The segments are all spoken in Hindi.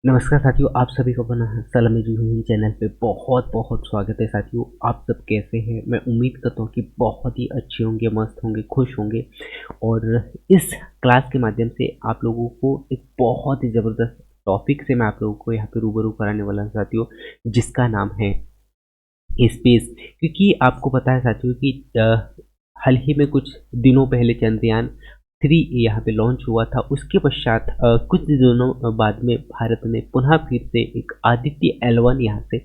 नमस्कार साथियों, आप सभी को पुनः सलामी जी हुई चैनल पे बहुत बहुत स्वागत है। साथियों, आप सब कैसे हैं? मैं उम्मीद करता हूँ कि बहुत ही अच्छे होंगे, मस्त होंगे, खुश होंगे। और इस क्लास के माध्यम से आप लोगों को एक बहुत ही ज़बरदस्त टॉपिक से मैं आप लोगों को यहाँ पे रूबरू कराने वाला हूँ साथियों, जिसका नाम है स्पेस। क्योंकि आपको पता है साथियों कि हाल ही में कुछ दिनों पहले चंद्रयान 3 यहाँ पे लॉन्च हुआ था। उसके पश्चात कुछ दिनों बाद में भारत ने पुनः फिर से एक आदित्य L1 यहाँ से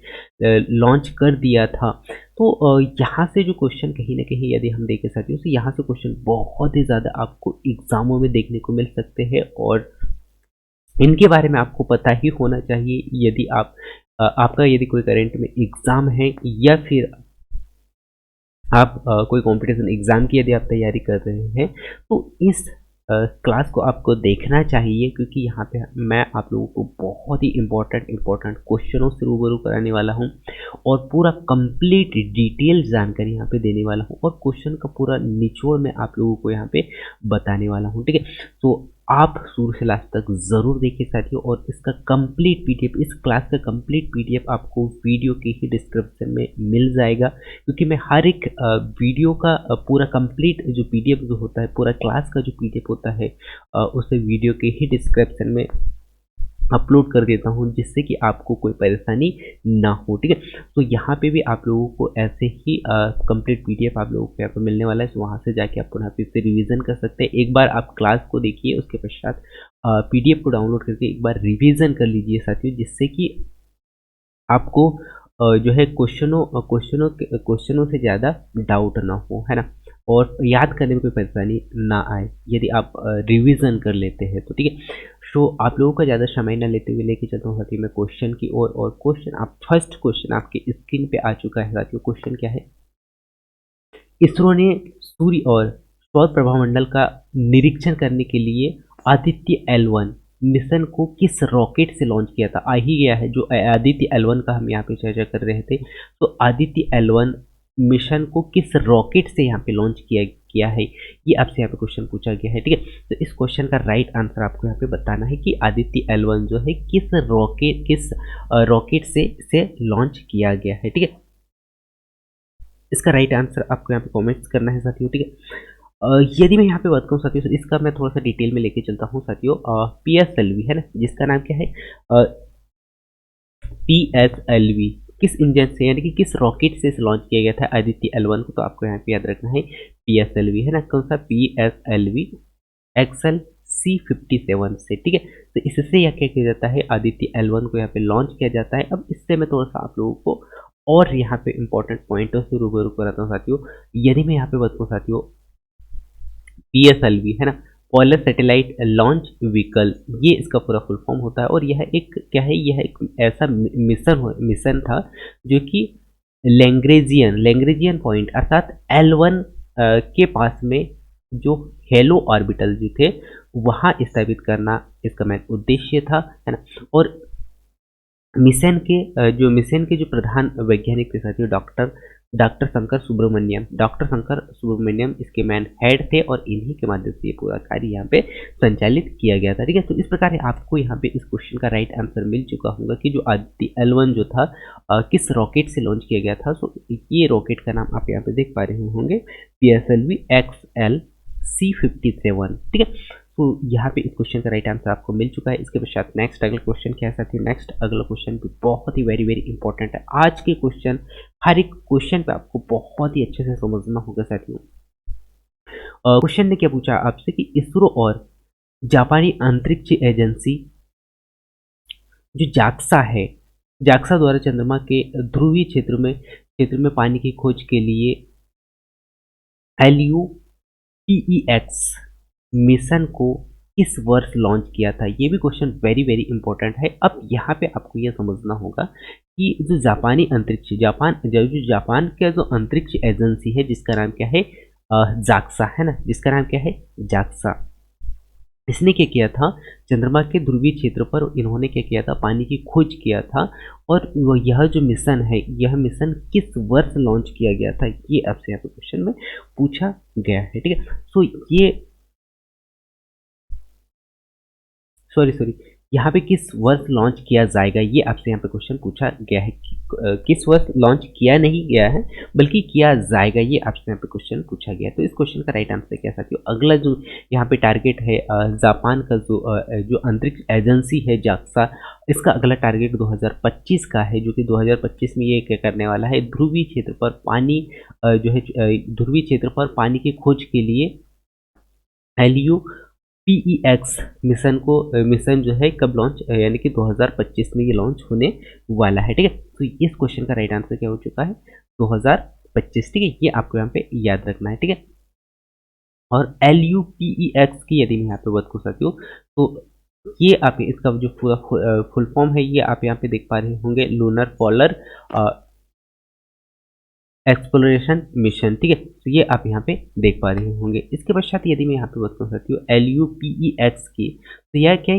लॉन्च कर दिया था। तो यहाँ से जो क्वेश्चन कहीं न कहीं यदि हम देखें साथियों, तो यहाँ से क्वेश्चन बहुत ही ज़्यादा आपको एग्ज़ामों में देखने को मिल सकते हैं और इनके बारे में आपको पता ही होना चाहिए। यदि आपका यदि कोई करंट में एग्ज़ाम है या फिर आप कोई कॉम्पिटिशन एग्ज़ाम की यदि आप तैयारी कर रहे हैं, तो इस क्लास को आपको देखना चाहिए। क्योंकि यहाँ पे मैं आप लोगों को बहुत ही इम्पोर्टेंट क्वेश्चनों से रूबरू कराने वाला हूँ और पूरा कंप्लीट डिटेल जानकारी यहाँ पे देने वाला हूँ और क्वेश्चन का पूरा निचोड़ मैं आप लोगों को यहाँ पे बताने वाला हूँ। ठीक है, तो आप शुरू से लास्ट तक ज़रूर देखिए साथियों। और इसका कंप्लीट पीडीएफ, इस क्लास का कंप्लीट पीडीएफ आपको वीडियो के ही डिस्क्रिप्शन में मिल जाएगा। क्योंकि मैं हर एक वीडियो का पूरा कंप्लीट जो पीडीएफ जो होता है, पूरा क्लास का जो पीडीएफ होता है, उसे वीडियो के ही डिस्क्रिप्शन में अपलोड कर देता हूँ, जिससे कि आपको कोई परेशानी ना हो। ठीक है, तो यहाँ पे भी आप लोगों को ऐसे ही कंप्लीट पीडीएफ आप लोगों को यहाँ पे मिलने वाला है। तो वहाँ से जाके आप पुनः फिर से रिवीजन कर सकते हैं। एक बार आप क्लास को देखिए, उसके पश्चात पीडीएफ को डाउनलोड करके एक बार रिवीजन कर लीजिए साथियों, जिससे कि आपको जो है क्वेश्चनों से ज़्यादा डाउट ना हो, है ना, और याद करने में कोई परेशानी ना आए यदि आप रिवीजन कर लेते हैं तो। ठीक है, तो आप लोगों का ज़्यादा समय ना लेते हुए लेके चलता हूँ साथियों मैं क्वेश्चन की ओर। और क्वेश्चन आप फर्स्ट क्वेश्चन आपके स्क्रीन पे आ चुका है साथियों। क्वेश्चन क्या है? इसरो ने सूर्य और सौर प्रभामंडल का निरीक्षण करने के लिए आदित्य L1 मिशन को किस रॉकेट से लॉन्च किया था? आ ही गया है जो आदित्य L1 का हम यहाँ पे चर्चा कर रहे थे। तो आदित्य L1 मिशन को किस रॉकेट से यहाँ पे लॉन्च किया किया है, ये आपसे यहाँ पे क्वेश्चन पूछा गया है। ठीक है, तो इस क्वेश्चन का राइट आंसर आपको यहाँ पे बताना है कि आदित्य L1 जो है किस रॉकेट से लॉन्च किया गया है। ठीक है, इसका राइट आंसर आपको यहाँ पे कमेंट्स करना है साथियों। ठीक है, यदि मैं यहाँ पे बात करूँ साथियों, तो इसका मैं थोड़ा सा डिटेल में लेके चलता हूँ साथियों। PSLV है ना, जिसका नाम क्या है? PSLV किस इंजन से यानी कि किस रॉकेट से लॉन्च किया गया था आदित्य L1 को? तो आपको यहाँ पे याद रखना है PSLV है ना, कौन सा? PSLV एक्सल C57 से। ठीक है, तो इससे यह क्या किया जाता है? आदित्य L1 को यहाँ पे लॉन्च किया जाता है। अब इससे मैं थोड़ा सा आप लोगों को और यहाँ पे इंपॉर्टेंट पॉइंटों से रूबरू कराता हूँ साथियों। यदि मैं यहाँ पे बताऊँ साथियों, PSLV है ना, पोलर सैटेलाइट लॉन्च व्हीकल, ये इसका पूरा फुल फॉर्म होता है। और यह एक क्या है? यह एक ऐसा मिशन था जो कि लैग्रेंजियन पॉइंट अर्थात L1 के पास में जो हेलो ऑर्बिटल जो थे वहाँ स्थापित करना इसका मेन उद्देश्य था, है ना। और मिशन के जो प्रधान वैज्ञानिक थे साथियों, डॉक्टर शंकर सुब्रमण्यम इसके मैन हेड थे और इन्हीं के माध्यम से ये पूरा कार्य यहाँ पे संचालित किया गया था। ठीक है, तो इस प्रकार आपको यहाँ पे इस क्वेश्चन का राइट आंसर मिल चुका होगा कि जो आदित्य L1 जो था किस रॉकेट से लॉन्च किया गया था। सो ये रॉकेट का नाम आप यहाँ पे देख पा रहे होंगे, PSLV XL C57। ठीक है, तो यहाँ पे इस क्वेश्चन का राइट आंसर आपको मिल चुका है। इसके पश्चात नेक्स्ट अगला क्वेश्चन क्या है साथियों? नेक्स्ट अगला क्वेश्चन भी बहुत ही वेरी वेरी इंपॉर्टेंट है। आज के क्वेश्चन, हर एक क्वेश्चन पे आपको बहुत ही अच्छे से समझना होगा साथियों। क्वेश्चन ने क्या पूछा आपसे कि इसरो और जापानी अंतरिक्ष एजेंसी जो जाक्सा है, जाक्सा द्वारा चंद्रमा के ध्रुवीय क्षेत्र में पानी की खोज के लिए LUTEX मिशन को किस वर्ष लॉन्च किया था? ये भी क्वेश्चन वेरी वेरी इंपॉर्टेंट है। अब यहाँ पे आपको यह समझना होगा कि जो जापान का जो अंतरिक्ष एजेंसी है, जिसका नाम क्या है? जाक्सा है ना, जिसका नाम क्या है? जाक्सा। इसने क्या किया था? चंद्रमा के ध्रुवीय क्षेत्र पर इन्होंने क्या किया था? पानी की खोज किया था। और यह जो मिशन है, यह मिशन किस वर्ष लॉन्च किया गया था, ये आपसे यहाँ पे क्वेश्चन में पूछा गया है। ठीक है, सो ये सॉरी यहाँ पे किस वर्ष लॉन्च किया जाएगा, ये आपसे यहाँ पे क्वेश्चन पूछा गया है कि किस वर्ष लॉन्च किया नहीं गया है बल्कि किया जाएगा, ये आपसे यहाँ पे क्वेश्चन पूछा गया है। तो इस क्वेश्चन का राइट आंसर क्या साथियों, अगला जो यहाँ पे टारगेट है जापान का जो अंतरिक्ष एजेंसी है जाक्सा, इसका अगला टारगेट 2025 का है, जो कि 2025 में ये क्या करने वाला है, ध्रुवीय क्षेत्र पर पानी जो है ध्रुवीय क्षेत्र पर पानी की खोज के लिए LUPEX मिशन जो है कब लॉन्च, यानी कि 2025 में ये लॉन्च होने वाला है। ठीक है, तो इस क्वेश्चन का राइट आंसर क्या हो चुका है, 2025। ठीक है, ये आपको यहाँ पे याद रखना है। ठीक है, और LUPEX की यदि मैं यहाँ पे बात कर सकती हूँ तो ये आप इसका जो पूरा फुल फॉर्म है, ये आप यहाँ पे देख पा रहे होंगे, लूनर पोलर एक्सप्लोरेशन मिशन। ठीक है, तो ये आप यहाँ पे देख पा रहे होंगे। इसके पश्चात यदि मैं यहाँ पे बात कर सकती हूँ LUPEX की, तो यह क्या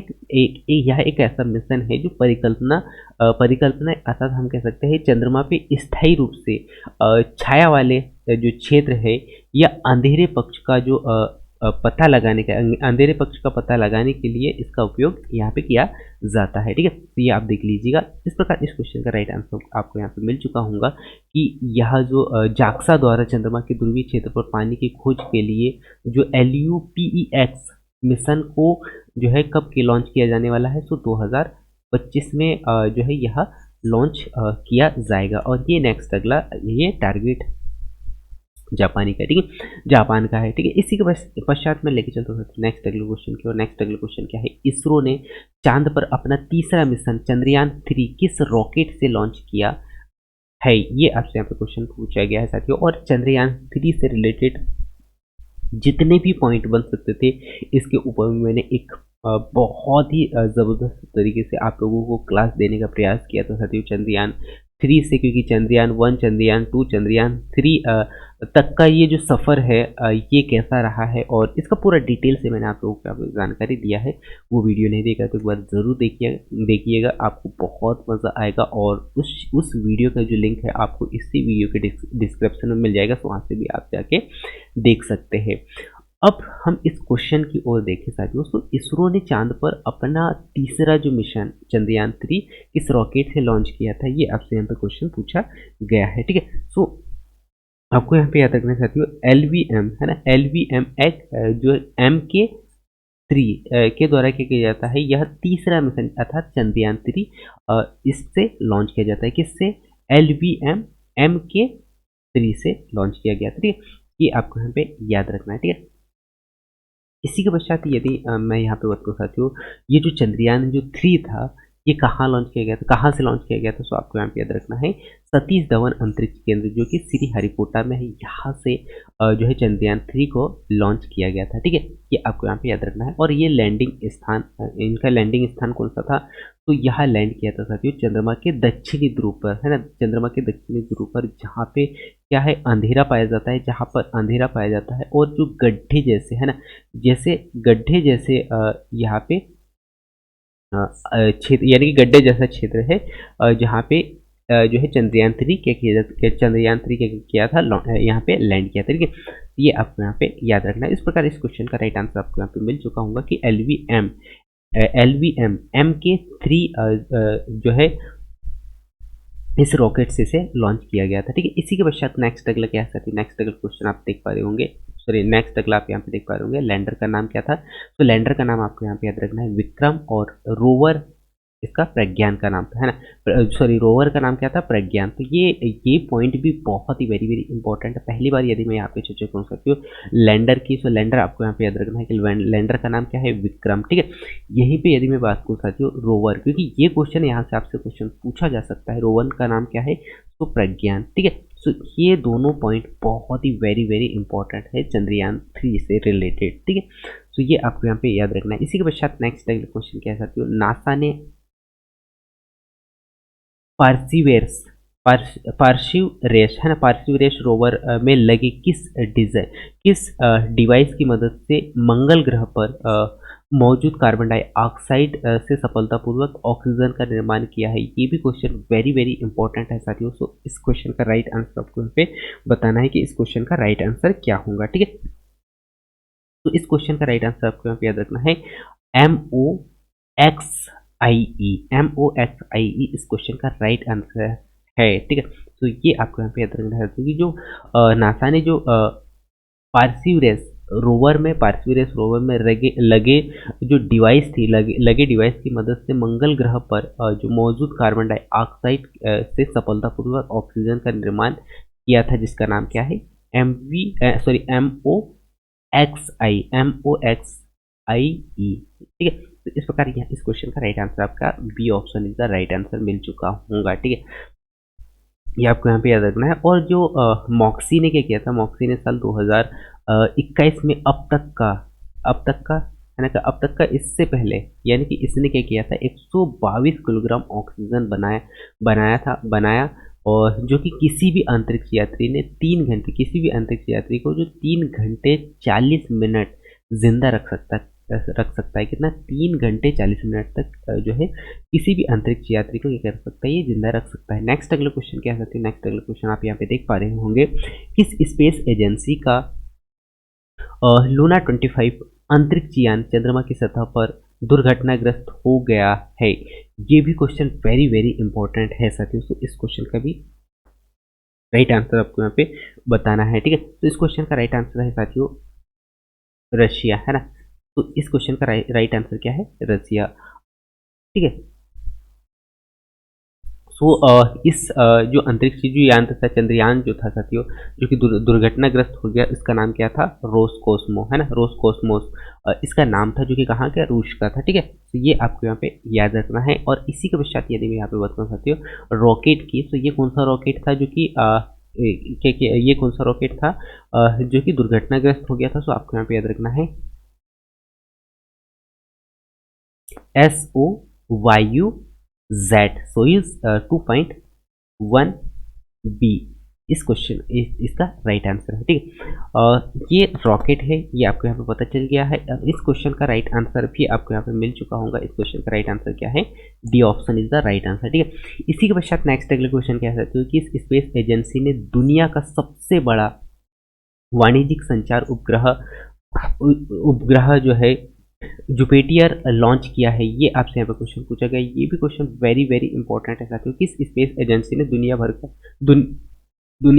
यह एक ऐसा मिशन है जो परिकल्पना अर्थात हम कह सकते हैं चंद्रमा पे स्थायी रूप से छाया वाले जो क्षेत्र है या अंधेरे पक्ष का जो पता लगाने का अंधेरे पक्ष का पता लगाने के लिए इसका उपयोग यहाँ पे किया जाता है। ठीक है, तो ये आप देख लीजिएगा। इस प्रकार इस क्वेश्चन का राइट आंसर आपको यहाँ पे मिल चुका होगा कि यह जो जाक्सा द्वारा चंद्रमा के ध्रुवीय क्षेत्र पर पानी की खोज के लिए जो LUPEX मिशन को जो है कब के लॉन्च किया जाने वाला है, तो 2025 में जो है यह लॉन्च किया जाएगा। और ये नेक्स्ट अगला ये टारगेट जापानी का, ठीक है, जापान का है। ठीक है, इसी के पश्चात में लेके चलता हूँ नेक्स्ट अगले क्वेश्चन की। और नेक्स्ट अगले क्वेश्चन क्या है, इसरो ने चांद पर अपना तीसरा मिशन चंद्रयान 3 किस रॉकेट से लॉन्च किया है, ये आपसे यहाँ पे क्वेश्चन पूछा गया है साथियों। और चंद्रयान 3 से रिलेटेड जितने भी पॉइंट बन सकते थे, इसके ऊपर मैंने एक बहुत ही ज़बरदस्त तरीके से आप लोगों को क्लास देने का प्रयास किया था साथियों चंद्रयान 3 से, क्योंकि चंद्रयान 1, चंद्रयान 2, चंद्रयान 3 तक का ये जो सफ़र है ये कैसा रहा है, और इसका पूरा डिटेल से मैंने आप लोगों को जानकारी दिया है। वो वीडियो नहीं देखा तो एक बार ज़रूर देखिएगा, आपको बहुत मज़ा आएगा। और उस वीडियो का जो लिंक है आपको इसी वीडियो के डिस्क्रिप्शन में मिल जाएगा, तो वहाँ से भी आप जाके देख सकते हैं। अब हम इस क्वेश्चन की ओर देखें साथियों, तो इसरो ने चांद पर अपना तीसरा जो मिशन चंद्रयान 3 किस रॉकेट से लॉन्च किया था, ये आपसे यहाँ पे क्वेश्चन पूछा गया है। ठीक है, सो आपको यहाँ पे याद रखना साथियों, LVM है ना, LVM एक जो MK3 के द्वारा क्या किया जाता है, यह तीसरा मिशन अर्थात चंद्रयान 3 इससे लॉन्च किया जाता है। किससे, LVM MK3 से लॉन्च किया गया था। ठीक है, ये आपको यहाँ पे याद रखना है। ठीक है, इसी के पश्चात यदि मैं यहाँ पे बात करूँ साथियों, ये जो चंद्रयान 3 था, ये कहाँ लॉन्च किया गया था, कहाँ से लॉन्च किया गया था, सो आपको यहाँ पे याद रखना है सतीश धवन अंतरिक्ष केंद्र जो कि श्रीहरिकोटा में है, यहाँ से जो है चंद्रयान 3 को लॉन्च किया गया था। ठीक है, ये आपको यहाँ पे याद रखना है। और ये लैंडिंग स्थान, इनका लैंडिंग स्थान कौन सा था, तो यहाँ लैंड किया था साथियों चंद्रमा के दक्षिणी ध्रुव पर, है ना, चंद्रमा के दक्षिणी ध्रुव पर, जहाँ पे क्या है, अंधेरा पाया जाता है, जहाँ पर अंधेरा पाया जाता है और जो गड्ढे जैसे, है ना, जैसे गड्ढे जैसे यहाँ पे क्षेत्र, यानी कि गड्ढे जैसा क्षेत्र है जहाँ पे जो है चंद्रयान 3 क्या किया जाता, चंद्रयान 3 क्या किया था, यहाँ पे लैंड किया था। ठीक है, ये आपको यहाँ पे याद रखना है। इस प्रकार इस क्वेश्चन का राइट आंसर आपको यहाँ पे मिल चुका होगा कि LVM MK3 जो है इस रॉकेट से इसे लॉन्च किया गया था। ठीक है, इसी के पश्चात नेक्स्ट अगला क्या है, नेक्स्ट अगला क्वेश्चन आप देख पा रहे होंगे, सॉरी नेक्स्ट अगला आप यहाँ पे देख पा रहे होंगे, लैंडर का नाम क्या था, तो लैंडर का नाम आपको यहाँ पे याद रखना है विक्रम, और रोवर इसका प्रज्ञान का नाम था, है ना, सॉरी रोवर का नाम क्या था, प्रज्ञान। तो ये पॉइंट भी बहुत ही वेरी वेरी इंपॉर्टेंट है। पहली बार यदि मैं यहाँ पे चर्चा करूँ सकती हूँ लैंडर की, तो लैंडर आपको यहाँ पे याद रखना है कि लैंडर का नाम क्या है, विक्रम। ठीक है, यहीं पे यदि मैं बात करूँ सकती हूँ रोवर, क्योंकि ये क्वेश्चन यहाँ से आपसे क्वेश्चन पूछा जा सकता है, रोवर का नाम क्या है, तो प्रज्ञान। ठीक है, तो ये दोनों पॉइंट बहुत ही वेरी वेरी इंपॉर्टेंट है चंद्रयान 3 से रिलेटेड। ठीक है, तो ये आपको यहाँ पे याद रखना है। इसी के पश्चात नेक्स्ट अगला क्वेश्चन क्या है साथियों, नासा ने पार्सिवरेश है ना, पार्सिवरेश रोवर में लगे किस डिवाइस की मदद से मंगल ग्रह पर मौजूद कार्बन डाइऑक्साइड से सफलतापूर्वक ऑक्सीजन का निर्माण किया है। ये भी क्वेश्चन वेरी वेरी इंपॉर्टेंट है साथियों। सो इस क्वेश्चन का राइट आंसर आपको यहाँ पे बताना है कि इस क्वेश्चन का राइट आंसर क्या होगा। ठीक है, तो इस क्वेश्चन का राइट आंसर आपको यहाँ पे याद रखना है MOX MOXIE इस क्वेश्चन का राइट आंसर है। ठीक है, तो ये आपको यहाँ पे याद रखना है क्योंकि जो नासा ने जो पार्सिवरेस रोवर में लगे जो डिवाइस थी लगे डिवाइस की मदद से मंगल ग्रह पर जो मौजूद कार्बन डाइऑक्साइड से सफलतापूर्वक ऑक्सीजन का निर्माण किया था, जिसका नाम क्या है, MOXIE। ठीक है, तो इस प्रकार यहाँ इस क्वेश्चन का राइट आंसर आपका B option is the right answer मिल चुका होगा। ठीक है, ये आपको यहाँ पे याद रखना है। और जो मॉक्सी ने क्या किया था, मॉक्सी ने साल 2021 में अब तक का है ना, अब तक का इससे पहले यानी कि इसने क्या किया था, 122 किलोग्राम ऑक्सीजन बनाया और जो कि किसी भी अंतरिक्ष यात्री ने 3 घंटे, किसी भी अंतरिक्ष यात्री को जो 3 घंटे 40 मिनट जिंदा रख सकता है कितना, 3 घंटे 40 मिनट तक जो है किसी भी अंतरिक्ष यात्री को क्या कर सकता है, ये जिंदा रख सकता है। नेक्स्ट अगला क्वेश्चन क्या सकते हैं, नेक्स्ट अगला क्वेश्चन आप यहाँ पे देख पा रहे होंगे, किस स्पेस एजेंसी का लूना 25 अंतरिक्ष यान चंद्रमा की सतह पर दुर्घटनाग्रस्त हो गया है। ये भी क्वेश्चन वेरी वेरी इंपॉर्टेंट है साथियों, तो इस क्वेश्चन का भी राइट आंसर आपको यहाँ पे बताना है। ठीक है, तो इस क्वेश्चन का राइट आंसर है साथियों रशिया, है ना। तो इस क्वेश्चन का राइट आंसर क्या है, रशिया। ठीक है, सो इस जो अंतरिक्ष जो यान था, चंद्रयान जो था साथियों, जो कि दुर्घटनाग्रस्त हो गया, इसका नाम क्या था, रोसकोस्मो, है ना, रोसकोस्मोस इसका नाम था, जो कि कहाँ का, रूस का था। ठीक है, तो ये आपको यहाँ पे याद रखना है। और इसी के पश्चात यदि मैं यहाँ पे बताऊँ साथियों रॉकेट की, तो ये कौन सा रॉकेट था जो कि ये कौन सा रॉकेट था जो कि दुर्घटनाग्रस्त हो गया था, सो आपको यहाँ पे याद रखना है SOYUZ, सोयूज 2.1B इस क्वेश्चन इसका राइट आंसर है। ठीक है, ये रॉकेट है, ये आपको यहाँ पे पता चल गया है। इस क्वेश्चन का राइट आंसर भी आपको यहाँ पे मिल चुका होगा। इस क्वेश्चन का राइट आंसर क्या है, D option is the right answer. ठीक है, इसी के पश्चात नेक्स्ट अगले क्वेश्चन क्या सकते हो कि इस स्पेस एजेंसी ने दुनिया का सबसे बड़ा वाणिज्यिक संचार उपग्रह जो है जुपिटर लॉन्च किया है, ये आपसे यहाँ पे क्वेश्चन पूछा गया। ये भी क्वेश्चन वेरी वेरी इंपॉर्टेंट है साथियों, किस स्पेस एजेंसी ने दुनिया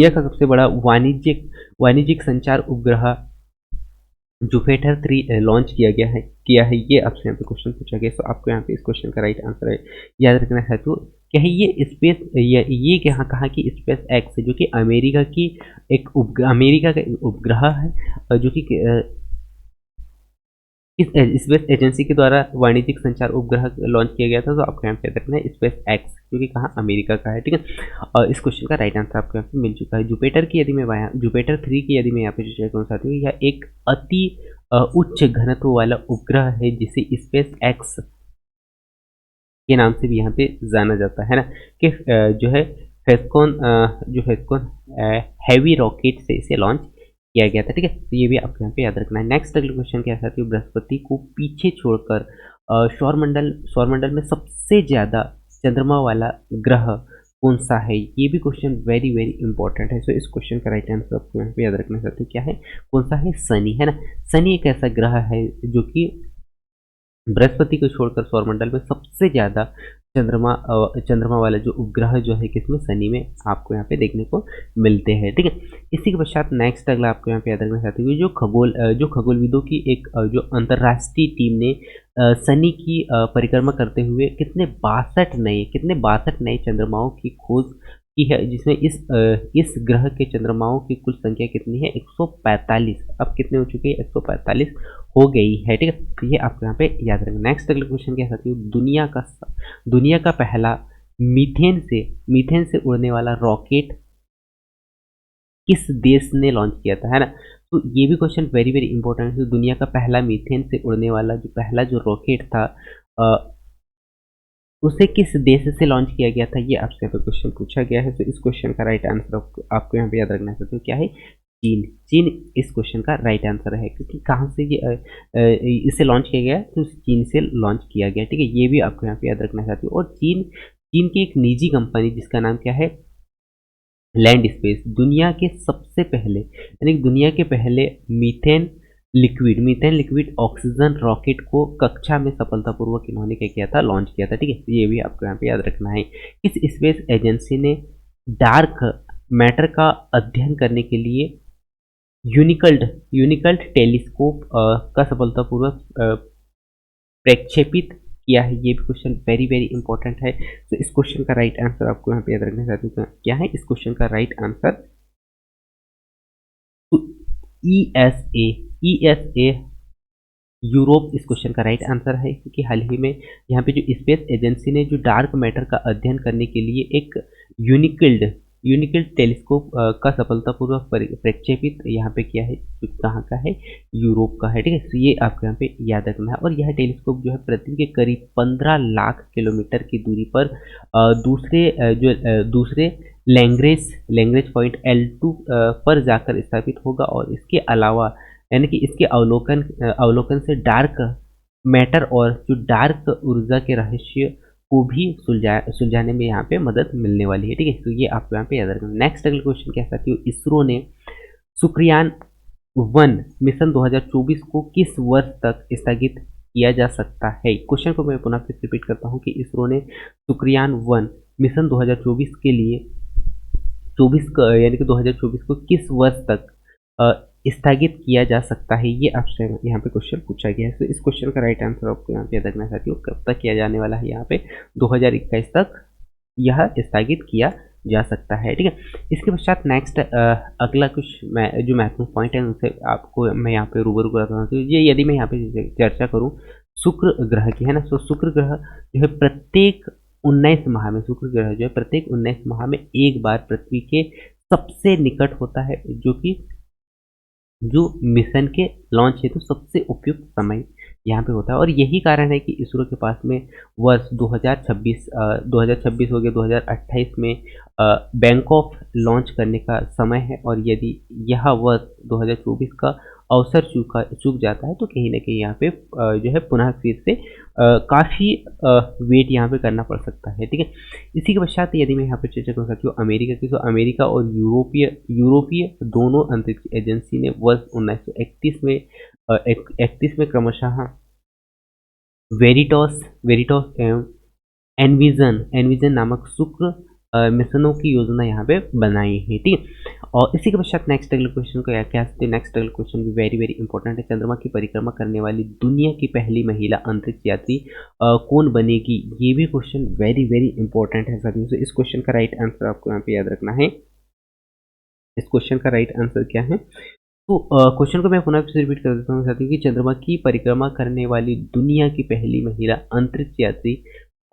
का सबसे बड़ा वाणिज्यिक संचार उपग्रह जुपिटर 3 लॉन्च किया है, ये आपसे यहाँ पे क्वेश्चन पूछा गया। तो आपको यहाँ पे इस क्वेश्चन का राइट आंसर है याद रखना है। तो क्या है ये स्पेस, ये कहाँ की स्पेस एक्स है, जो कि अमेरिका का उपग्रह है, जो कि इस स्पेस एजेंसी के द्वारा वाणिज्यिक संचार उपग्रह लॉन्च किया गया था। तो आपको यहाँ पे रखना है स्पेस एक्स, जो कि कहाँ, अमेरिका का है। ठीक है, और इस क्वेश्चन का राइट आंसर आपको यहाँ पे मिल चुका है। जुपिटर 3 की यदि मैं यहाँ पे चेक करूँ साथियों, यह एक अति उच्च घनत्व वाला उपग्रह है जिसे स्पेस एक्स के नाम से भी यहाँ पे जाना जाता है ना, कि जो है फेस्कॉन हैवी रॉकेट से इसे लॉन्च किया गया था। ठीक है, तो ये भी आपको यहाँ पे याद रखना है। नेक्स्ट अगला क्वेश्चन क्या है, बृहस्पति को पीछे छोड़कर सौरमंडल में सबसे ज्यादा चंद्रमा वाला ग्रह कौन सा है, ये भी क्वेश्चन वेरी वेरी इंपॉर्टेंट है। सो इस क्वेश्चन का राइट आंसर आपको यहाँ पे याद रखना चाहते हो, क्या है, कौन सा है, शनि, है ना। शनि एक ऐसा ग्रह है जो कि बृहस्पति को छोड़कर सौरमंडल में सबसे ज्यादा चंद्रमा वाला जो उपग्रह जो है किसमें, शनि में आपको यहाँ पे देखने को मिलते हैं। ठीक है, इसी के पश्चात नेक्स्ट अगला आपको यहाँ पे याद रखना चाहते हुए जो खगोलविदों की एक जो अंतर्राष्ट्रीय टीम ने शनि की परिक्रमा करते हुए कितने 62 नए चंद्रमाओं की खोज की है, जिसमें इस ग्रह के चंद्रमाओं की कुल संख्या कितनी है, 145। अब कितने हो चुके हैं, 145 हो गई है। ठीक है, तो ये आपको यहाँ पे याद रखना। नेक्स्ट अगला क्वेश्चन क्या साथियों, दुनिया का पहला मीथेन से उड़ने वाला रॉकेट किस देश ने लॉन्च किया था, है ना। तो ये भी क्वेश्चन वेरी वेरी इंपॉर्टेंट है। दुनिया का पहला मीथेन से उड़ने वाला जो रॉकेट था उसे किस देश से लॉन्च किया गया था, ये आपसे यहाँ पे क्वेश्चन पूछा गया है। तो इस क्वेश्चन का राइट आंसर आपको यहाँ पे याद रखना है, तो क्या है, चीन इस क्वेश्चन का राइट आंसर है, क्योंकि कहाँ से ये इसे लॉन्च किया गया, तो चीन से लॉन्च किया गया। ठीक है, ये भी आपको यहाँ पे याद रखना चाहती हूँ। और चीन की एक निजी कंपनी जिसका नाम क्या है, लैंड स्पेस, दुनिया के पहले methane liquid methane liquid oxygen rocket को कक्षा में सफलतापूर्वक इन्होंने क्या किया था, लॉन्च किया था। ठीक है, तो ये भी आपको यहाँ पे याद रखना है। इस स्पेस एजेंसी ने डार्क मैटर का अध्ययन करने के लिए यूनिकल्ड यूनिकल्ड टेलीस्कोप का सफलतापूर्वक प्रक्षेपित किया है। ये भी क्वेश्चन वेरी वेरी इंपॉर्टेंट है। तो इस क्वेश्चन का राइट आंसर आपको यहाँ पे याद रखना चाहती हूँ, क्या है इस क्वेश्चन का right answer? E S A Europe इस क्वेश्चन का राइट आंसर है, क्योंकि हाल ही में यहाँ पे जो स्पेस एजेंसी ने जो डार्क मैटर का अध्ययन करने के लिए एक यूनिकल्ड यूनिकल्ड टेलीस्कोप का सफलतापूर्वक प्रक्षेपित यहाँ पे किया है, जो कहाँ का है, यूरोप का है। ठीक है, तो ये आपको यहाँ पे याद रखना है। और यह टेलीस्कोप जो है पृथ्वी के करीब 15 लाख किलोमीटर की दूरी पर दूसरे लैंग्रेज पॉइंट L2 पर जाकर स्थापित होगा। और इसके अलावा यानी कि इसके अवलोकन से डार्क मैटर और जो डार्क ऊर्जा के रहस्य को भी सुलझाने में यहाँ पे मदद मिलने वाली है। ठीक है, तो ये आपको यहाँ पे याद रखना। नेक्स्ट अगला क्वेश्चन क्या साथी हो, इसरो ने शुक्रयान 1 मिशन 2024 को किस वर्ष तक स्थगित किया जा सकता है? क्वेश्चन को मैं पुनः फिर रिपीट करता हूँ कि इसरो ने शुक्रयान 1 मिशन 2024 के लिए 24 यानी कि 2024 को किस वर्ष तक स्थगित किया जा सकता है, ये आपसे यहाँ पे क्वेश्चन पूछा गया है। तो इस क्वेश्चन का राइट आंसर आपको यहाँ पे याद रखना चाहती हूँ, कब तक किया जाने वाला है, यहाँ पे 2021 तक यह स्थगित किया जा सकता है। ठीक है, इसके पश्चात नेक्स्ट अगला कुछ जो महत्वपूर्ण पॉइंट है उनसे आपको मैं यहाँ पे रूबरू कराता हूँ। तो ये यदि मैं यहाँ पे चर्चा करूँ शुक्र ग्रह की, है ना, तो शुक्र ग्रह जो है प्रत्येक 19 माह में, शुक्र ग्रह जो है प्रत्येक 19 माह में एक बार पृथ्वी के सबसे निकट होता है, जो मिशन के लॉन्च हेतु सबसे उपयुक्त समय यहाँ पे होता है। और यही कारण है कि इसरो के पास में वर्ष 2026 हो गया, 2028 में बैंकॉक लॉन्च करने का समय है। और यदि यह वर्ष 2024 का अवसर चूक जाता है तो कहीं ना कहीं यहाँ पे जो है पुनः फिर से काफ़ी वेट यहाँ पे करना पड़ सकता है। ठीक है, इसी के पश्चात यदि मैं यहाँ पे चर्चा कर सकती हूँ अमेरिका की, तो अमेरिका और यूरोपीय दोनों अंतरिक्ष एजेंसी ने वर्ष 1931 में 31 में क्रमशः वेरिटॉस एवं एनविजन नामक शुक्र मिशनों की योजना यहाँ पे बनाई है। ठीक है, और इसी के पश्चात नेक्स्ट अगले क्वेश्चन को क्या सकते हैं, नेक्स्ट अगले क्वेश्चन भी वेरी वेरी इंपॉर्टेंट है। चंद्रमा की परिक्रमा करने वाली दुनिया की पहली महिला अंतरिक्ष यात्री कौन बनेगी? ये भी क्वेश्चन वेरी वेरी इंपॉर्टेंट है साथियों। से इस क्वेश्चन का राइट आंसर आपको यहाँ पे याद रखना है। इस क्वेश्चन का राइट आंसर क्या है? तो क्वेश्चन को मैं पुनः फिर रिपीट कर देता हूँ साथियों कि चंद्रमा की परिक्रमा करने वाली दुनिया की पहली महिला अंतरिक्ष यात्री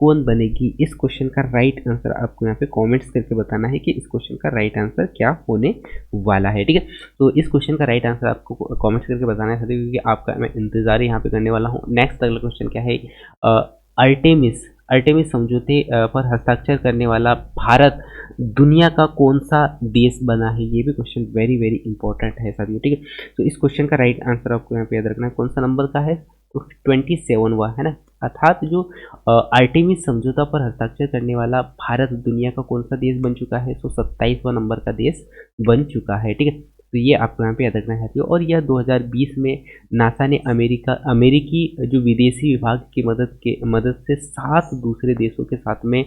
कौन बनेगी? इस क्वेश्चन का राइट आंसर आपको यहाँ पे कमेंट्स करके बताना है कि इस क्वेश्चन का राइट आंसर क्या होने वाला है। ठीक है, तो इस क्वेश्चन का राइट आंसर आपको कमेंट्स करके बताना है क्योंकि आपका मैं इंतजार यहाँ पे करने वाला हूँ। नेक्स्ट अगला क्वेश्चन क्या है, अर्टेमिस समझौते पर हस्ताक्षर करने वाला भारत दुनिया का कौन सा देश बना है? ये भी क्वेश्चन वेरी वेरी इंपॉर्टेंट है साथियों। ठीक है, तो इस क्वेश्चन का राइट आंसर आपको यहाँ पे याद रखना है, कौन सा नंबर का है, तो 27वां है ना। अर्थात जो आर्टेमिस समझौता पर हस्ताक्षर करने वाला भारत दुनिया का कौन सा देश बन चुका है, तो 27वां नंबर का देश बन चुका है। ठीक है, तो ये आपको यहाँ पे याद रखना है। और यह 2020 में नासा ने अमेरिकी जो विदेशी विभाग की मदद से 7 दूसरे देशों के साथ में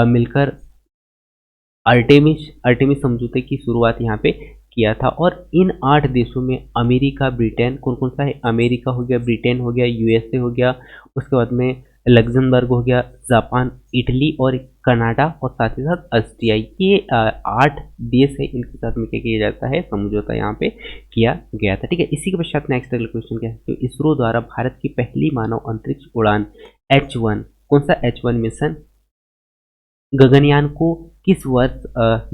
मिलकर अर्टेमिस समझौते की शुरुआत यहाँ पे किया था। और इन 8 देशों में अमेरिका, ब्रिटेन, कौन सा है, अमेरिका हो गया, ब्रिटेन हो गया, यूएसए हो गया, उसके बाद में लग्जमबर्ग हो गया, जापान, इटली और कनाडा और साथ ही साथ ऑस्ट्रिया, ये 8 देश है, इनके साथ में क्या किया जाता है, समझौता यहाँ पे किया गया था। ठीक है, इसी के पश्चात नेक्स्ट अगला क्वेश्चन क्या है, तो इसरो द्वारा भारत की पहली मानव अंतरिक्ष उड़ान H1, कौन सा H1 मिशन गगनयान को किस वर्ष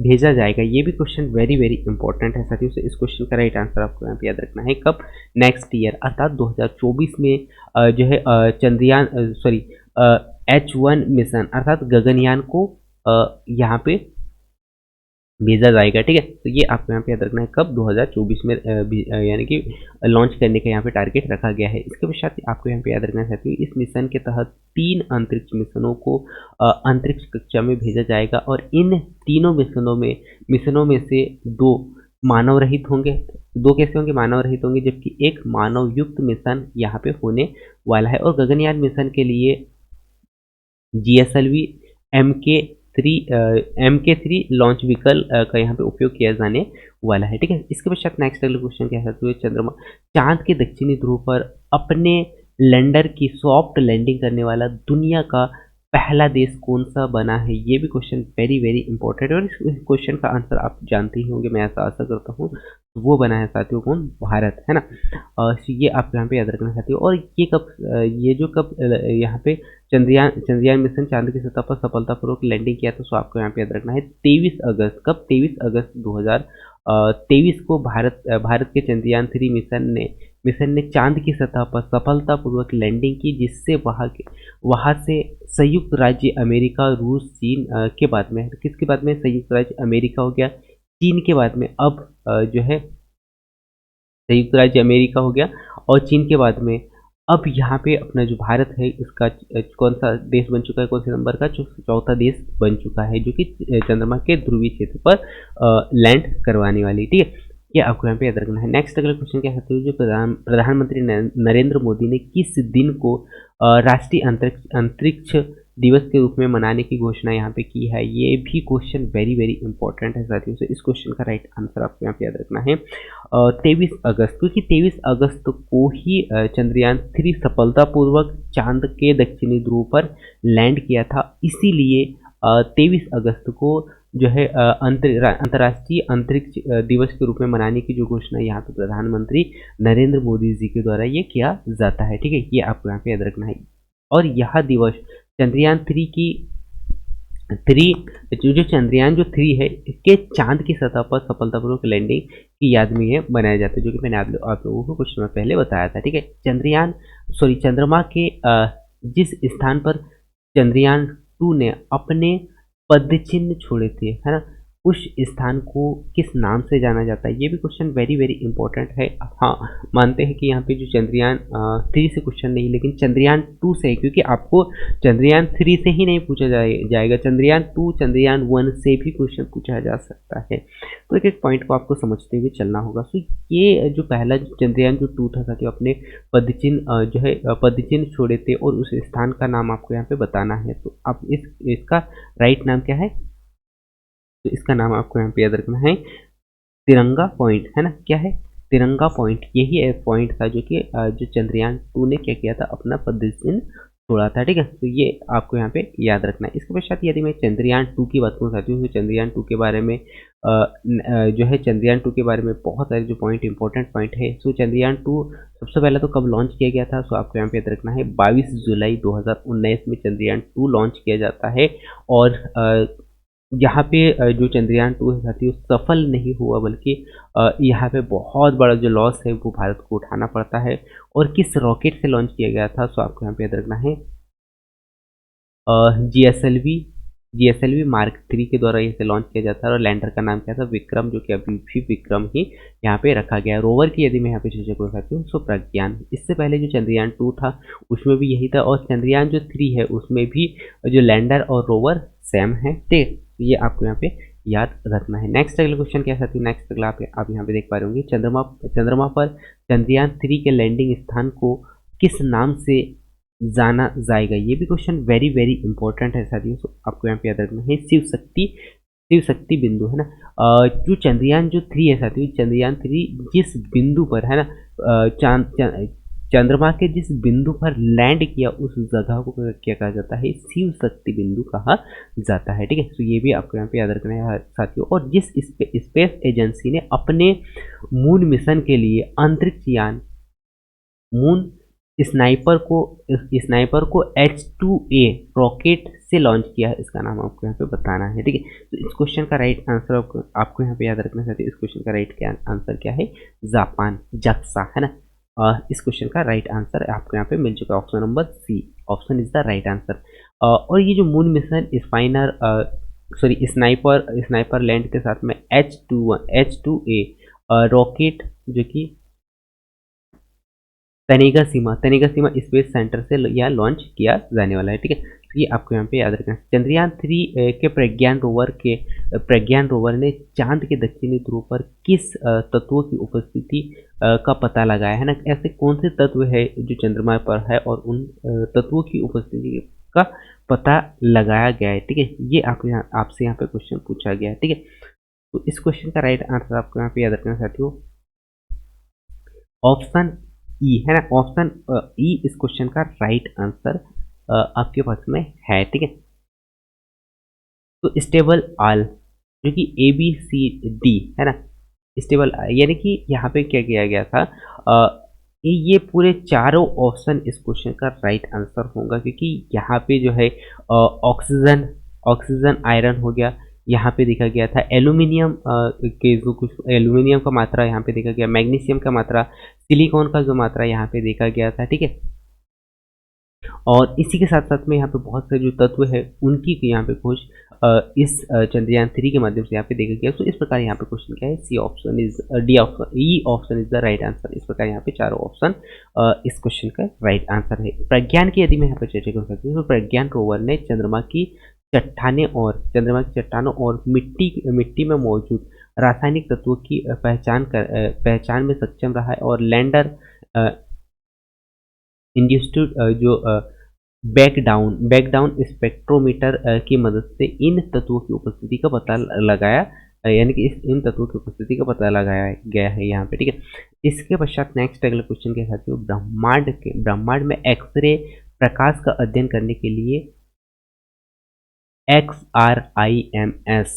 भेजा जाएगा? ये भी क्वेश्चन वेरी वेरी इंपॉर्टेंट है साथियों। से इस क्वेश्चन का राइट आंसर आपको यहाँ पे याद रखना है, कब, नेक्स्ट ईयर अर्थात 2024 में जो है चंद्रयान H1 मिशन अर्थात गगनयान को यहाँ पे भेजा जाएगा। ठीक है, तो ये आपको यहाँ पे याद रखना है, कब, 2024 में यानी कि लॉन्च करने का यहाँ पे टारगेट रखा गया है। इसके पश्चात आपको यहाँ पे याद रखना है कि इस मिशन के तहत 3 अंतरिक्ष मिशनों को अंतरिक्ष कक्षा में भेजा जाएगा और इन तीनों मिशनों में से 2 मानव रहित होंगे, 2 कैसे होंगे, मानव रहित होंगे, जबकि एक मानव युक्त मिशन यहाँ पे होने वाला है। और गगनयान मिशन के लिए GSLV MK3 लॉन्च व्हीकल का यहाँ पे उपयोग किया जाने वाला है। ठीक है, इसके पश्चात नेक्स्ट अगला क्वेश्चन क्या है, तो चंद्रमा चांद के दक्षिणी ध्रुव पर अपने लैंडर की सॉफ्ट लैंडिंग करने वाला दुनिया का पहला देश कौन सा बना है। ये भी क्वेश्चन वेरी वेरी इंपॉर्टेंट है, और इस क्वेश्चन का आंसर आप जानते ही होंगे, मैं ऐसा आशा करता हूँ। वो बना है साथियों कौन, भारत, है ना। ये आप यहाँ पे याद रखना चाहते हो। और ये कब ये जो कब यहाँ पे चंद्रयान मिशन चांद की सतह पर सफलतापूर्वक लैंडिंग किया था, सो आपको यहाँ पे याद रखना है 23 अगस्त। कब, 23 अगस्त 2023 को भारत के चंद्रयान 3 मिशन ने चांद की सतह पर सफलतापूर्वक लैंडिंग की, जिससे वहाँ से संयुक्त राज्य अमेरिका, रूस, चीन के बाद में, किसके बाद में, संयुक्त राज्य अमेरिका हो गया, चीन के बाद में अब जो है संयुक्त राज्य अमेरिका हो गया, और चीन के बाद में अब यहाँ पे अपना जो भारत है इसका कौन सा देश बन चुका है, कौन से नंबर का, चौथा देश बन चुका है, जो कि चंद्रमा के ध्रुवीय क्षेत्र पर लैंड करवाने वाली। ठीक है, ये आपको यहाँ पे याद रखना है। नेक्स्ट अगला क्वेश्चन क्या है, जो प्रधानमंत्री नरेंद्र मोदी ने किस दिन को राष्ट्रीय अंतरिक्ष दिवस के रूप में मनाने की घोषणा यहाँ पे की है। ये भी क्वेश्चन वेरी वेरी इंपॉर्टेंट है साथियों से, इस क्वेश्चन का राइट आंसर आपको यहाँ पे याद रखना है 23 अगस्त, क्योंकि 23 अगस्त को ही चंद्रयान 3 सफलतापूर्वक चांद के दक्षिणी ध्रुव पर लैंड किया था, इसीलिए 23 अगस्त को जो है अंतर्राष्ट्रीय अंतरिक्ष दिवस के रूप में मनाने की जो घोषणा यहाँ पे प्रधानमंत्री नरेंद्र मोदी जी के द्वारा ये किया जाता है। ठीक है, ये आपको यहाँ पे याद रखना है। और यह दिवस चंद्रयान 3 की जो चंद्रयान 3 है इसके चांद की सतह पर सफलतापूर्वक लैंडिंग की याद में ये बनाया जाता है, जो कि मैंने आप लोगों को कुछ समय पहले बताया था। ठीक है, चंद्रमा के जिस स्थान पर चंद्रयान 2 ने अपने पदचिन्ह छोड़े थे, है ना, उस स्थान को किस नाम से जाना जाता है। ये भी क्वेश्चन वेरी वेरी इंपॉर्टेंट है। हाँ, मानते हैं कि यहाँ पे जो चंद्रयान 3 से क्वेश्चन नहीं, लेकिन चंद्रयान 2 से है, क्योंकि आपको चंद्रयान 3 से ही नहीं पूछा जाएगा, चंद्रयान 2 चंद्रयान 1 से भी क्वेश्चन पूछा जा सकता है। तो एक एक पॉइंट को आपको समझते हुए चलना होगा। तो ये जो पहला चंद्रयान 2 था साथियों, अपने पदचिन्ह छोड़े थे, और उस स्थान का नाम आपको यहाँ पे बताना है। तो आप इसका राइट नाम क्या है, तो इसका नाम आपको यहाँ पे याद रखना है तिरंगा पॉइंट, है ना। क्या है, तिरंगा पॉइंट। यही एक पॉइंट था जो कि जो चंद्रयान 2 ने क्या किया था, अपना पदचिन्ह छोड़ा था। ठीक है, तो ये आपको यहाँ पे याद रखना है। इसके पश्चात यदि मैं चंद्रयान 2 की बात करूँ साथियों, तो चंद्रयान 2 के बारे में जो है चंद्रयान 2 के बारे में बहुत सारे जो पॉइंट इंपॉर्टेंट पॉइंट है। सो चंद्रयान 2 सबसे पहले तो कब लॉन्च किया गया था, सो आपको यहाँ पे याद रखना है 22 जुलाई 2019 में चंद्रयान 2 लॉन्च किया जाता है। और यहाँ पे जो चंद्रयान 2 है साथियों सफल नहीं हुआ, बल्कि यहाँ पे बहुत बड़ा जो लॉस है वो भारत को उठाना पड़ता है। और किस रॉकेट से लॉन्च किया गया था, सो आपको यहाँ पे याद रखना है GSLV मार्क 3 के द्वारा इसे लॉन्च किया जाता है। और लैंडर का नाम क्या था, विक्रम, जो कि अभी भी विक्रम ही यहाँ पे रखा गया है। रोवर की यदि मैं यहाँ पे चर्चा कर सकती हूँ, सो प्रज्ञान। इससे पहले जो चंद्रयान 2 था उसमें भी यही था, और चंद्रयान 3 है उसमें भी जो लैंडर और रोवर सेम है। ठीक, ये आपको यहाँ पे याद रखना है। नेक्स्ट अगला क्वेश्चन क्या है, नेक्स्ट अगला आप यहाँ पे देख पा रहे होंगे, चंद्रमा पर चंद्रयान 3 के लैंडिंग स्थान को किस नाम से जाना जाएगा। ये भी क्वेश्चन वेरी वेरी इंपॉर्टेंट है साथियों, आपको यहाँ पे याद रखना है शिव शक्ति बिंदु, है ना। जो चंद्रयान 3 है साथियों, चंद्रयान 3 जिस बिंदु पर, है ना, चंद्रमा के जिस बिंदु पर लैंड किया उस जगह को क्या कहा जाता है, शिव शक्ति बिंदु कहा जाता है। ठीक है, तो ये भी आपको यहाँ पे याद रखना है साथियों। और जिस स्पेस एजेंसी ने अपने मून मिशन के लिए अंतरिक्ष यान मून स्नाइपर को H2A रॉकेट से लॉन्च किया है, इसका नाम आपको यहाँ पे बताना है। ठीक है, तो इस क्वेश्चन का राइट आंसर आपको यहाँ पे याद रखना चाहिए। इस क्वेश्चन का राइट आंसर क्या है, जापान, जक्सा, है ना। इस क्वेश्चन का राइट आंसर आपको यहाँ पे मिल चुका है, option number C, option is the right answer. और ये जो मून मिशन स्नाइपर लैंड के साथ में H2A रॉकेट, जो कि तनेगा सीमा स्पेस सेंटर से यह लॉन्च किया जाने वाला है। ठीक है, तो ये आपको यहाँ पे याद रखना है। चंद्रयान 3 के प्रज्ञान रोवर ने चांद के दक्षिणी ध्रुव पर किस तत्वों की उपस्थिति का पता लगाया है ना। ऐसे कौन से तत्व है जो चंद्रमा पर है और उन तत्वों की उपस्थिति का पता लगाया गया है। ठीक है, ये आपसे यहाँ पे क्वेश्चन पूछा गया है। ठीक है, तो इस क्वेश्चन का राइट आंसर आपको यहाँ पे याद रखना साथियों, ऑप्शन ई है ना। ऑप्शन ई इस क्वेश्चन का राइट आंसर आपके पास में है। ठीक है, तो स्टेबल आल जो कि ABCD है ना, स्टेबल यानी कि यहाँ पे क्या किया गया था, ये पूरे चारों ऑप्शन इस क्वेश्चन का राइट आंसर होगा, क्योंकि यहाँ पे जो है ऑक्सीजन ऑक्सीजन आयरन हो गया, यहाँ पे देखा गया था एल्यूमिनियम के जो कुछ एल्यूमिनियम का मात्रा यहाँ पे देखा गया, मैग्नीशियम का मात्रा, सिलिकॉन का जो मात्रा यहाँ पे देखा गया था। ठीक है, और इसी के साथ साथ में यहाँ पे बहुत सारे जो तत्व है उनकी यहाँ पे खोज इस चंद्रयान 3 के माध्यम से यहाँ पे देखा गया। तो इस प्रकार यहाँ पे क्वेश्चन क्या है, C option is D option E option is the right answer. इस प्रकार यहाँ पे चारों ऑप्शन इस क्वेश्चन का राइट आंसर है। प्रज्ञान की यदि मैं यहाँ पे चर्चा कर सकती हूँ तो प्रज्ञान रोवर ने चंद्रमा की चट्टानों और मिट्टी में मौजूद रासायनिक तत्वों की पहचान में सक्षम रहा है, और लैंडर इंड्यूस्ड जो बैकडाउन स्पेक्ट्रोमीटर की मदद से इन तत्वों की उपस्थिति का पता लगाया, यानी कि इन तत्वों की उपस्थिति का पता लगाया गया है यहाँ पे। ठीक है, इसके पश्चात नेक्स्ट अगला क्वेश्चन के साथ ब्रह्मांड में एक्सरे प्रकाश का अध्ययन करने के लिए XRIMS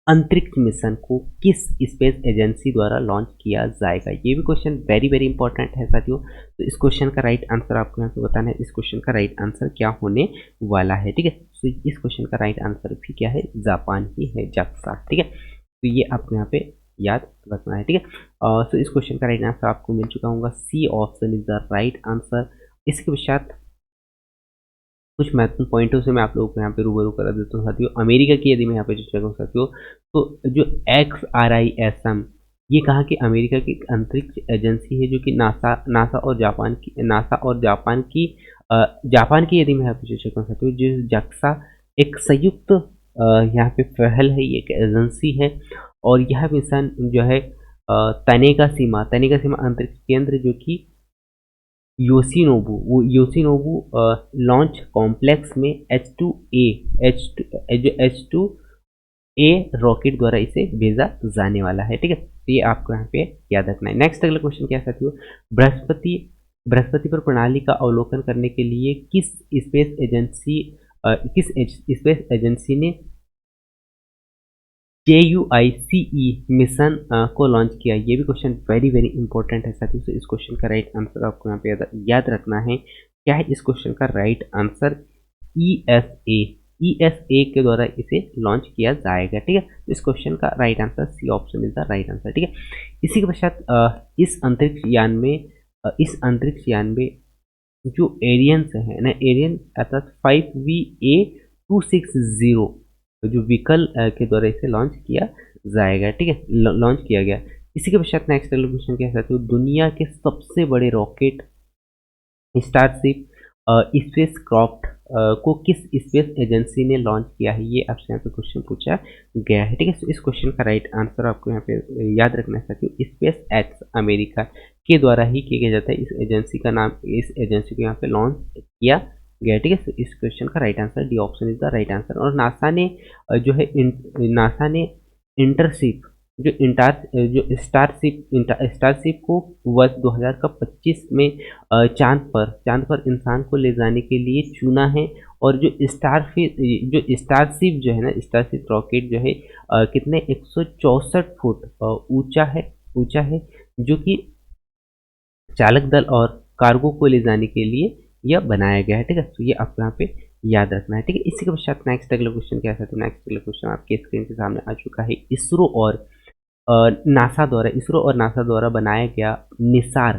अंतरिक्ष मिशन को किस स्पेस एजेंसी द्वारा लॉन्च किया जाएगा। ये भी क्वेश्चन वेरी वेरी इंपॉर्टेंट है साथियों। तो इस क्वेश्चन का राइट आंसर आपको यहाँ पे बताना है, इस क्वेश्चन का राइट आंसर क्या होने वाला है। ठीक है, तो इस क्वेश्चन का राइट आंसर भी क्या है, जापान ही है, JAXA। ठीक है, तो ये आपको यहाँ पे याद रखना है। ठीक है, तो इस क्वेश्चन का राइट आंसर आपको मिल चुका होगा, C option is the right answer. इसके पश्चात कुछ महत्वपूर्ण पॉइंटों से मैं आप लोगों को यहाँ पे रूबरू करा देता हूँ साथियों। अमेरिका की यदि मैं यहाँ पे चर्चा करूँ साथियों, तो जो XRISM ये कहा कि अमेरिका की अंतरिक्ष एजेंसी है, जो कि नासा और जापान की यदि मैं यहाँ पे चर्चा करूँ साथियों, जो JAXA एक संयुक्त यहाँ पे पहल है, ये एक एजेंसी है, और यह मिशन जो है तनेगा सीमा अंतरिक्ष केंद्र जो कि योशिनोबू लॉन्च कॉम्प्लेक्स में H2A रॉकेट द्वारा इसे भेजा जाने वाला है। ठीक है, तो ये आपको यहाँ पे याद रखना है। नेक्स्ट अगला क्वेश्चन क्या साथियों, बृहस्पति पर प्रणाली का अवलोकन करने के लिए किस स्पेस एजेंसी ने JUICE मिशन को लॉन्च किया। ये भी क्वेश्चन वेरी वेरी इंपॉर्टेंट है साथियों। तो इस क्वेश्चन का राइट आंसर आपको यहाँ पे याद रखना है। क्या है इस क्वेश्चन का राइट आंसर, ESA के द्वारा इसे लॉन्च किया जाएगा। ठीक है, तो इस क्वेश्चन का right answer C option is the right answer. ठीक है, इसी के पश्चात इस अंतरिक्ष यान में जो एरियंस है ना, एरियन अर्थात 5VA260 जो व्हीकल के द्वारा इसे लॉन्च किया जाएगा। ठीक है, लॉन्च किया गया। इसी के पश्चात नेक्स्ट क्वेश्चन क्या कहते हो, दुनिया के सबसे बड़े रॉकेट स्टारशिप स्पेसक्राफ्ट को किस स्पेस एजेंसी ने लॉन्च किया है। ये आपसे यहाँ पे क्वेश्चन पूछा गया है। ठीक है, तो इस क्वेश्चन का राइट आंसर आपको यहाँ पे याद रखना है साथियों, SpaceX अमेरिका के द्वारा ही किया जाता है। इस एजेंसी का नाम, इस एजेंसी को यहाँ पे लॉन्च किया गया। ठीक है, तो इस क्वेश्चन का right answer D option is the right answer. और नासा ने इंटरशिप जो स्टारशिप को वर्ष 2025 में चांद पर इंसान को ले जाने के लिए चुना है। और जो स्टारशिप जो है ना, स्टारशिप रॉकेट जो है कितने 164 फुट ऊंचा है, जो कि चालक दल और कार्गो को ले जाने के लिए यह बनाया गया है। ठीक है, तो ये आपको यहाँ पे याद रखना है। ठीक है, इसी के पश्चात नेक्स्ट अगला क्वेश्चन क्या है, नेक्स्ट अगला क्वेश्चन आपके स्क्रीन के सामने आ चुका है। इसरो और नासा द्वारा बनाया गया निसार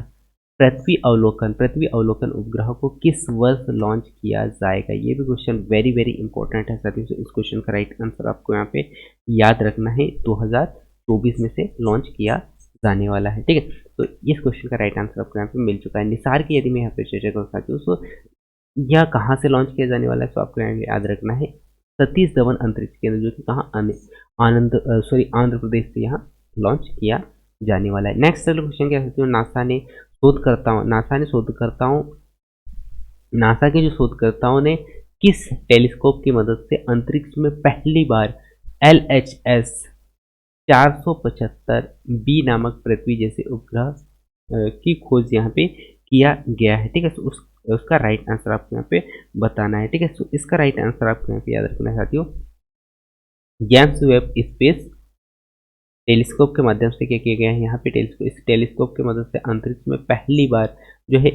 पृथ्वी अवलोकन उपग्रह को किस वर्ष लॉन्च किया जाएगा। ये भी क्वेश्चन वेरी वेरी इंपॉर्टेंट है साथियों। इस क्वेश्चन का राइट आंसर आपको यहाँ पे याद रखना है, 2024 में से लॉन्च किया जाने वाला है, ठीक है। तो इस क्वेश्चन का राइट आंसर आपको यहाँ पे मिल चुका है। निसार की यदि मैं यहाँ पे चर्चा करूँ साथियों, सो यह कहाँ से लॉन्च किया जाने वाला है, तो आपको यहाँ याद रखना है सतीश धवन अंतरिक्ष केंद्र, जो कि कहाँ आंध्र प्रदेश से यहाँ लॉन्च किया जाने वाला है। नेक्स्ट क्वेश्चन क्या है, नासा के जो शोधकर्ताओं ने किस टेलीस्कोप की मदद से अंतरिक्ष में पहली बार LHS 475 बी नामक पृथ्वी जैसे उपग्रह की खोज यहाँ पे किया गया है, ठीक है। तो उसका राइट आंसर आपको यहाँ पे बताना है, ठीक है। तो इसका राइट आंसर आपको यहाँ पे याद रखना है साथियों, जेम्स वेब स्पेस टेलीस्कोप के माध्यम से क्या किया गया है यहाँ पे, इस टेलीस्कोप की मदद से अंतरिक्ष में पहली बार जो है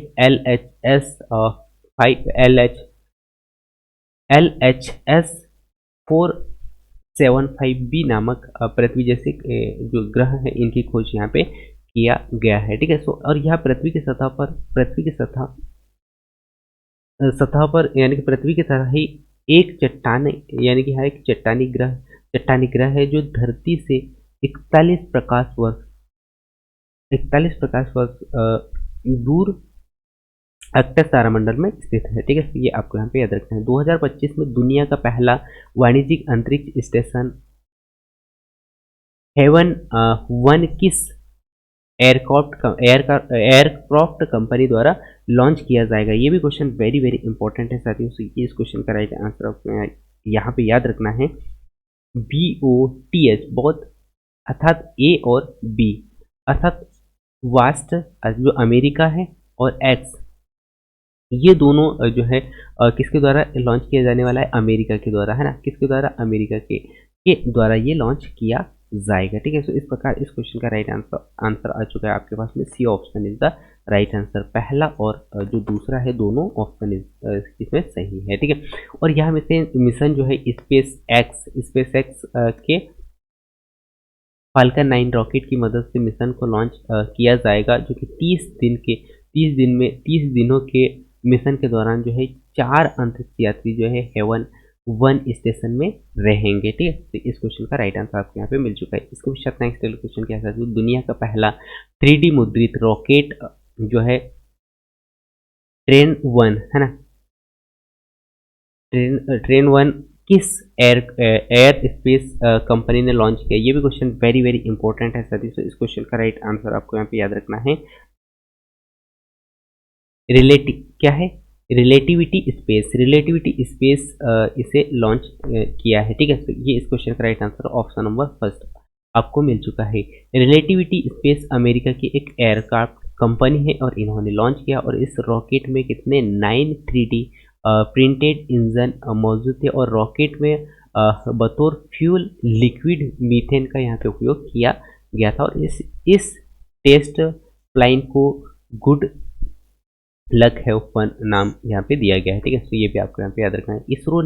LHS 475 बी नामक पृथ्वी जैसे जो ग्रह है इनकी खोज यहाँ पे किया गया है, ठीक है। सो और यह पृथ्वी की सतह पर यानी कि पृथ्वी की तरह ही एक चट्टान यानी कि यह एक चट्टानी ग्रह है जो धरती से 41 प्रकाश वर्ष दूर एक्टस तारामंडल में स्थित है, ठीक है। ये आपको यहाँ पे याद रखना है। 2025 में दुनिया का पहला वाणिज्यिक अंतरिक्ष स्टेशन हेवन 1 किस एयरक्राफ्ट कंपनी द्वारा लॉन्च किया जाएगा। ये भी क्वेश्चन वेरी वेरी इंपॉर्टेंट है साथियों। इस क्वेश्चन का राइट आंसर आपको यहाँ पे याद रखना है BOTH, बहुत अर्थात A और B अर्थात वास्ट जो अमेरिका है और X, ये दोनों जो है किसके द्वारा लॉन्च किया जाने वाला है, अमेरिका के द्वारा, है ना। किसके द्वारा, अमेरिका के द्वारा ये लॉन्च किया जाएगा, ठीक है। सो इस प्रकार इस क्वेश्चन का राइट आंसर आ चुका है आपके पास में। C option is the right answer. पहला और जो दूसरा है दोनों ऑप्शन इसमें सही है, ठीक है। और यह मिशन जो है स्पेस एक्स के फाल्कन 9 रॉकेट की मदद से मिशन को लॉन्च किया जाएगा, जो कि 30 दिनों के मिशन के दौरान जो है 4 अंतरिक्ष यात्री जो है हेवन 1 स्टेशन में रहेंगे, ठीक है। तो इस क्वेश्चन का राइट आंसर आपको यहाँ पे मिल चुका है। इसको भी नेक्स्ट क्वेश्चन क्या है, दुनिया का पहला 3D मुद्रित रॉकेट जो है ट्रेन 1, है ना, ट्रेन 1 किस एयर स्पेस कंपनी ने लॉन्च किया। ये भी क्वेश्चन वेरी वेरी इंपॉर्टेंट है सभी। इस क्वेश्चन का राइट आंसर आपको यहाँ पे याद रखना है रिलेटिविटी स्पेस इसे लॉन्च किया है, ठीक है। तो ये इस क्वेश्चन का right answer option number first आपको मिल चुका है। रिलेटिविटी स्पेस अमेरिका की एक एयरक्राफ्ट कंपनी है और इन्होंने लॉन्च किया, और इस रॉकेट में कितने 9 3D प्रिंटेड इंजन मौजूद थे, और रॉकेट में बतौर फ्यूल लिक्विड मीथेन का यहाँ पे उपयोग किया गया था। और इस टेस्ट फ्लाइन को गुड लक हैव फन नाम यहाँ पे दिया गया है, ठीक है। तो ये भी आपको यहाँ पे याद रखना है। इसरो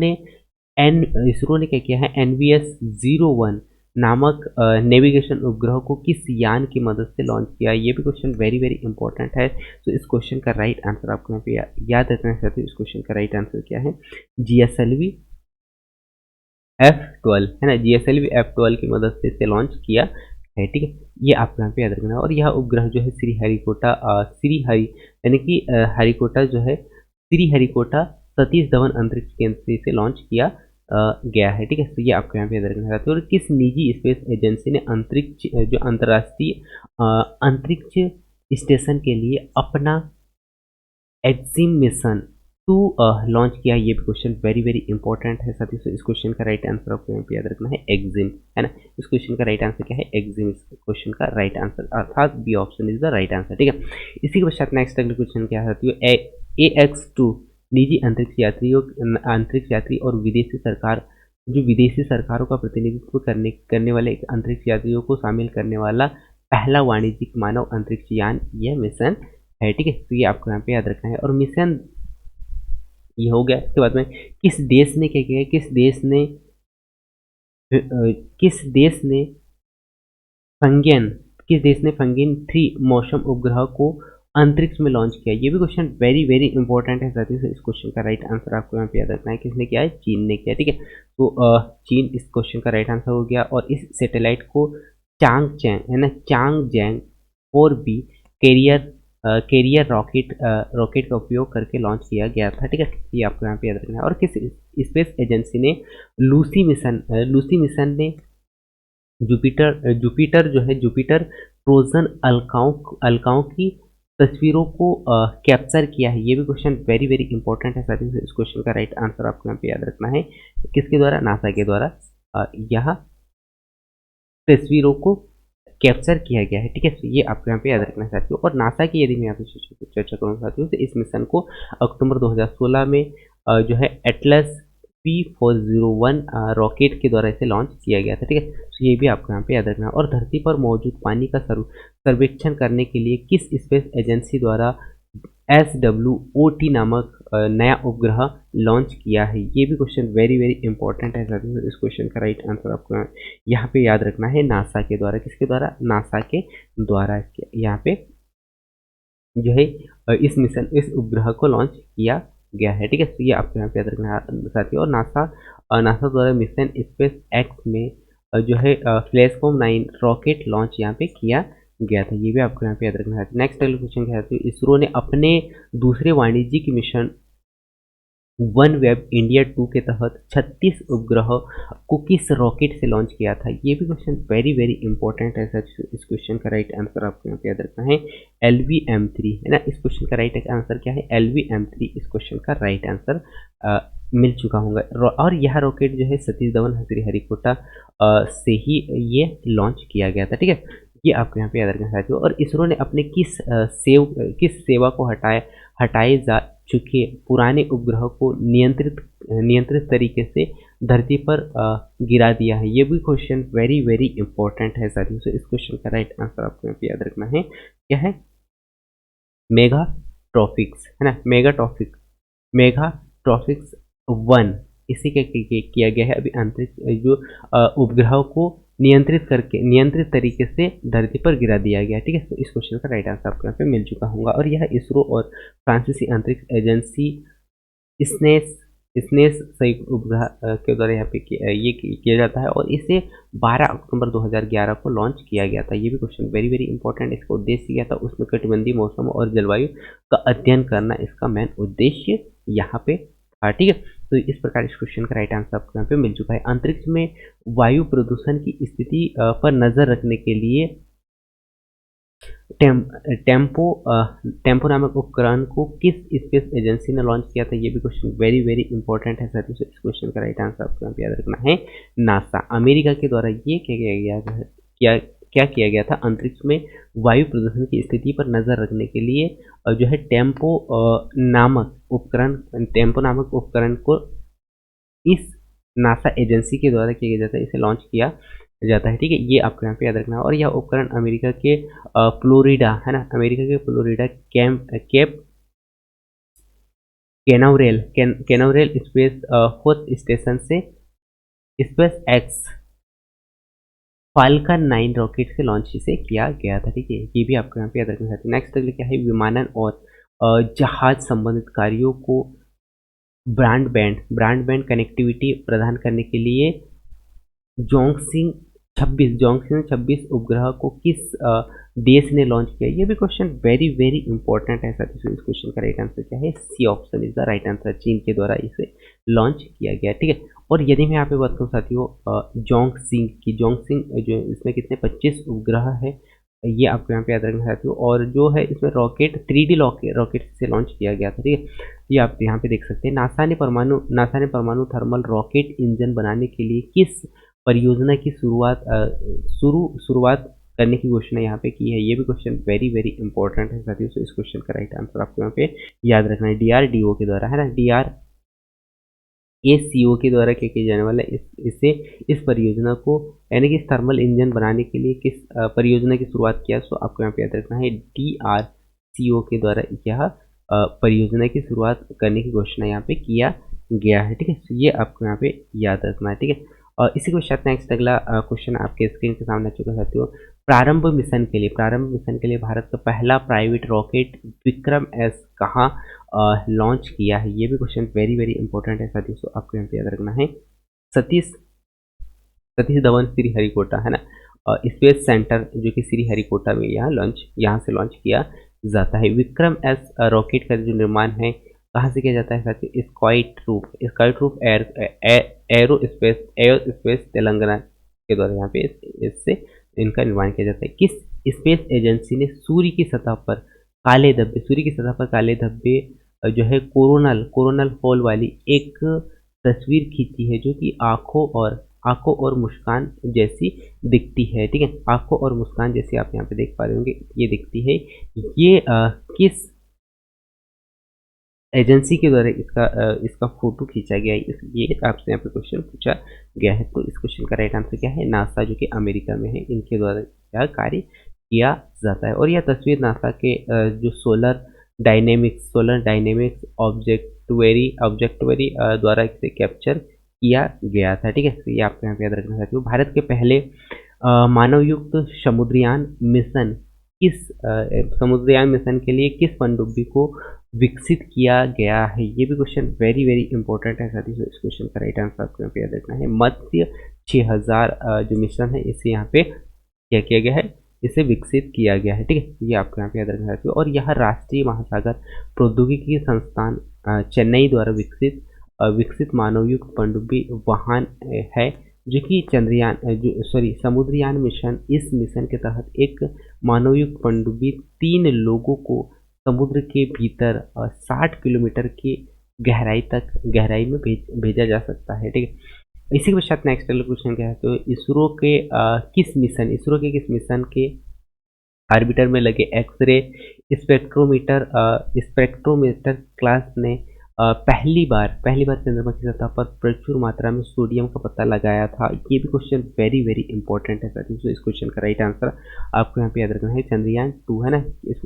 ने क्या किया है, NVS-01 नामक नेविगेशन उपग्रह को किस यान की मदद से लॉन्च किया। ये भी क्वेश्चन वेरी वेरी इंपॉर्टेंट है। तो इस क्वेश्चन का राइट आंसर आपको यहाँ पे याद रखना चाहते हो। इस क्वेश्चन का राइट आंसर क्या है, GSLV F12, है ना। GSLV F12 की मदद से इसे लॉन्च किया है, ठीक है। ये आपको यहाँ पे याद रखना है। और यह उपग्रह जो है श्रीहरिकोटा सतीश धवन अंतरिक्ष केंद्र से इसे लॉन्च किया गया है, ठीक है। तो ये आपको यहाँ पे याद रखना है। और किस निजी स्पेस एजेंसी ने अंतर्राष्ट्रीय अंतरिक्ष स्टेशन के लिए अपना एक्जिम मिशन 2 लॉन्च किया। ये भी क्वेश्चन वेरी वेरी इंपॉर्टेंट है साथियों। इस क्वेश्चन का राइट आंसर आपको यहाँ पे याद रखना है एक्जिम, है ना। इस क्वेश्चन का राइट आंसर क्या है, एक्जिम। इस क्वेश्चन का राइट आंसर अर्थात B option is the right answer, ठीक है। इसी के पश्चात नेक्स्ट अगले क्वेश्चन क्या है साथियों, AX2 निजी अंतरिक्ष यात्री और विदेशी सरकारों का प्रतिनिधित्व करने वाले अंतरिक्ष यात्रियों को शामिल करने वाला पहला वाणिज्यिक मानव अंतरिक्ष यान यह मिशन है, ठीक है। तो ये आपको यहाँ पे याद रखना है। और मिशन ये हो गया। इसके बाद में किस देश ने क्या किया, किस देश ने फंगियन 3 मौसम उपग्रह को अंतरिक्ष में लॉन्च किया। ये भी क्वेश्चन वेरी वेरी इंपॉर्टेंट है साथियों। इस क्वेश्चन का राइट आंसर आपको यहाँ पे याद रखना है, किसने किया है, चीन ने किया, ठीक है। तो चीन इस क्वेश्चन का राइट आंसर हो गया। और इस सैटेलाइट को चांगचैंग, है ना, चांगजैंग 4B कैरियर कैरियर रॉकेट का उपयोग करके लॉन्च किया गया था। ठीक है, ये आपको यहाँ पे याद रखना है। और किस स्पेस एजेंसी ने लूसी मिशन ने जुपिटर जो है जुपिटर ट्रोजन अलकाओं की तस्वीरों को कैप्चर किया है। ये भी क्वेश्चन वेरी वेरी इंपॉर्टेंट है साथियों। इस क्वेश्चन का राइट आंसर आपको यहाँ पे याद रखना है, किसके द्वारा, नासा के द्वारा यह तस्वीरों को कैप्चर किया गया है। ठीक है, तो ये आपको यहाँ पे याद रखना है साथियों। और नासा की यदि मैं यहाँ पे चर्चा करूँ साथियों, तो इस मिशन को अक्टूबर 2016 में जो है एटलस P401 रॉकेट के द्वारा इसे लॉन्च किया गया था। ठीक है, तो ये भी आपको यहाँ पे याद रखना है। और धरती पर मौजूद पानी का सर्वेक्षण करने के लिए किस स्पेस एजेंसी द्वारा SWOT नामक नया उपग्रह लॉन्च किया है। ये भी क्वेश्चन वेरी वेरी इंपॉर्टेंट है साथियों। इस क्वेश्चन का राइट आंसर आपको यहाँ पे याद रखना है, नासा के द्वारा। किसके द्वारा, नासा के द्वारा यहाँ पे जो है इस उपग्रह को लॉन्च किया गया है। ठीक है, तो ये आपको यहाँ पे याद रखना है साथियों। और नासा द्वारा मिशन स्पेस एक्स में जो है फ्लैशकॉम 9 रॉकेट लॉन्च यहाँ पे किया गया था। ये भी आपको यहाँ पे याद रखना है। नेक्स्ट अगला क्वेश्चन क्या है, इसरो ने अपने दूसरे वाणिज्यिक मिशन वन वेब इंडिया 2 के तहत 36 उपग्रह को किस रॉकेट से लॉन्च किया था। ये भी क्वेश्चन वेरी वेरी इंपॉर्टेंट है सर। इस क्वेश्चन का राइट आंसर आपको यहाँ पे याद रखना है LVM3 है ना। इस क्वेश्चन का राइट आंसर क्या है, LVM3 इस क्वेश्चन का राइट आंसर मिल चुका होगा। और यह रॉकेट जो है सतीश धवन श्रीहरिकोटा से ही ये लॉन्च किया गया था। ठीक है, ये आपको यहाँ पे याद रखना चाहिए। और इसरो ने अपने किस सेवा को हटाए जा चुके पुराने उपग्रह को नियंत्रित तरीके से धरती पर गिरा दिया है। ये भी क्वेश्चन वेरी वेरी इंपॉर्टेंट है साथियों। से इस क्वेश्चन का राइट आंसर आपको यहाँ पे याद रखना है, क्या है, मेगाट्रॉफिक्स है ना। मेगाट्रॉफिक्स 1 इसी के किया गया है। अभी अंतरिक्ष जो उपग्रह को नियंत्रित तरीके से धरती पर गिरा दिया गया। ठीक है, तो इस क्वेश्चन का राइट आंसर आपको यहाँ पे मिल चुका होगा। और यह इसरो और फ्रांसीसी अंतरिक्ष एजेंसी स्नेस संयुक्त उपग्रह के द्वारा यहाँ पे ये किया जाता है। और इसे 12 अक्टूबर 2011 को लॉन्च किया गया था। ये भी क्वेश्चन वेरी वेरी इंपॉर्टेंट। इसका उद्देश्य क्या था, उष्णकटिबंधीय मौसम और जलवायु का अध्ययन करना इसका मेन उद्देश्य यहाँ पे था। ठीक है, तो इस प्रकार इस क्वेश्चन का राइट आंसर आपको यहाँ पे मिल चुका है। अंतरिक्ष में वायु प्रदूषण की स्थिति पर नजर रखने के लिए टेम्पो नामक उपकरण को किस स्पेस एजेंसी ने लॉन्च किया था। ये भी क्वेश्चन वेरी वेरी इंपॉर्टेंट है सर। इस क्वेश्चन का राइट आंसर आपको यहाँ पे याद रखना है, नासा अमेरिका के द्वारा ये क्या किया गया था, अंतरिक्ष में वायु प्रदूषण की स्थिति पर नजर रखने के लिए जो है टेम्पो नामक उपकरण को इस नासा एजेंसी के द्वारा किया जाता है, इसे लॉन्च किया जाता है। ठीक है, ये आपको यहाँ पे याद रखना है। और यह उपकरण अमेरिका के फ्लोरिडा है ना, अमेरिका के Florida Cape Canaveral Space Force Station से स्पेस एक्स फाल्कन 9 रॉकेट से लॉन्च इसे किया गया था। ठीक है, ये भी आपको यहाँ पे याद रखना है। नेक्स्ट अगले क्या है, विमानन और जहाज संबंधित कार्यों को ब्रॉडबैंड कनेक्टिविटी प्रदान करने के लिए जोंगसिंग 26 उपग्रह को किस देश ने लॉन्च किया। ये भी क्वेश्चन वेरी वेरी इंपॉर्टेंट है साथियों। इस क्वेश्चन का राइट आंसर क्या है, C option is the right answer. चीन के द्वारा इसे लॉन्च किया गया। ठीक है, और यदि मैं यहाँ पे बात करूँ साथियों जोंगसिंग जो इसमें कितने 25 उपग्रह है, ये आपको यहाँ पे याद रखना चाहती हूँ। और जो है इसमें रॉकेट 3D रॉकेट से लॉन्च किया गया था। ठीक है, ये आप यहाँ पे देख सकते हैं। नासा ने परमाणु थर्मल रॉकेट इंजन बनाने के लिए किस परियोजना की शुरुआत करने की घोषणा यहाँ पे की है। ये भी क्वेश्चन वेरी वेरी इंपॉर्टेंट है साथियों। इस क्वेश्चन का राइट आंसर आपको यहाँ पे याद रखना है, DRDO के द्वारा है ना, DRACO के द्वारा क्या किया जाने वाला है, इस परियोजना को यानी कि थर्मल इंजन बनाने के लिए किस परियोजना की शुरुआत किया। सो आपको यहाँ पे याद रखना है, DRCO के द्वारा यह परियोजना की शुरुआत करने की घोषणा यहाँ पे किया गया है। ठीक है, तो ये आपको यहाँ पे याद रखना है। ठीक है, और इसी के साथ नेक्स्ट अगला क्वेश्चन आपके स्क्रीन के सामने आ चुका साथियों। प्रारंभ मिशन के लिए भारत का पहला प्राइवेट रॉकेट विक्रम एस कहाँ लॉन्च किया है। ये भी क्वेश्चन वेरी वेरी इंपॉर्टेंट है साथियों। सो आपको यहाँ पे याद रखना है, सतीश धवन श्रीहरिकोटा है ना। स्पेस सेंटर जो कि श्रीहरिकोटा में यहाँ से लॉन्च किया जाता है। विक्रम एस रॉकेट का जो निर्माण है कहाँ से किया जाता है साथियों? स्काई ट्रूप एरोस्पेस तेलंगाना के द्वारा यहाँ पे इससे इनका निर्माण किया जाता है। किस स्पेस एजेंसी ने सूर्य की सतह पर काले धब्बे जो है कोरोनल होल वाली एक तस्वीर खींची है, जो कि आंखों और मुस्कान जैसी दिखती है। ठीक है, आंखों और मुस्कान जैसी आप यहाँ पे देख पा रहे होंगे, ये दिखती है। ये किस एजेंसी के द्वारा इसका फोटो खींचा गया है? ये आपसे यहाँ पे क्वेश्चन पूछा गया है। तो इस क्वेश्चन का राइट आंसर क्या है? नासा, जो कि अमेरिका में है, इनके द्वारा यह कार्य किया जाता है। और यह तस्वीर नासा के जो सोलर डायनेमिक्स ऑब्जेक्टिवरी द्वारा इसे कैप्चर किया गया था। ठीक है, तो ये आपको यहाँ पे याद रखना चाहती हूँ। भारत के पहले मानवयुक्त समुद्रयान मिशन के लिए किस पनडुब्बी को विकसित किया गया है? ये भी क्वेश्चन वेरी वेरी इंपॉर्टेंट है साथियों। इस क्वेश्चन का राइट आंसर आपको यहाँ पे याद रखना है। मत्स्य 6000 जो मिशन है, इसे यहाँ पे क्या किया गया है? इसे विकसित किया गया है। ठीक है, ये आपको यहाँ पे याद रखना है। और यह राष्ट्रीय महासागर प्रौद्योगिकी संस्थान चेन्नई द्वारा विकसित मानवयुक्त पनडुब्बी वाहन है, जो कि समुद्रयान मिशन। इस मिशन के तहत एक मानवयुक्त पनडुब्बी 3 लोगों को समुद्र के भीतर 60 किलोमीटर की गहराई में भेजा जा सकता है। ठीक है, इसी के पश्चात नेक्स्ट क्वेश्चन क्या है? तो इसरो के किस मिशन के ऑर्बिटर में लगे एक्सरे स्पेक्ट्रोमीटर क्लास ने पहली बार चंद्रमा की सतह पर प्रचुर मात्रा में सोडियम का पता लगाया था। ये भी क्वेश्चन वेरी वेरी इंपॉर्टेंट है साथियों। तो इस क्वेश्चन का राइट आंसर आपको यहाँ पे याद रखना है, चंद्रयान 2 है ना। इस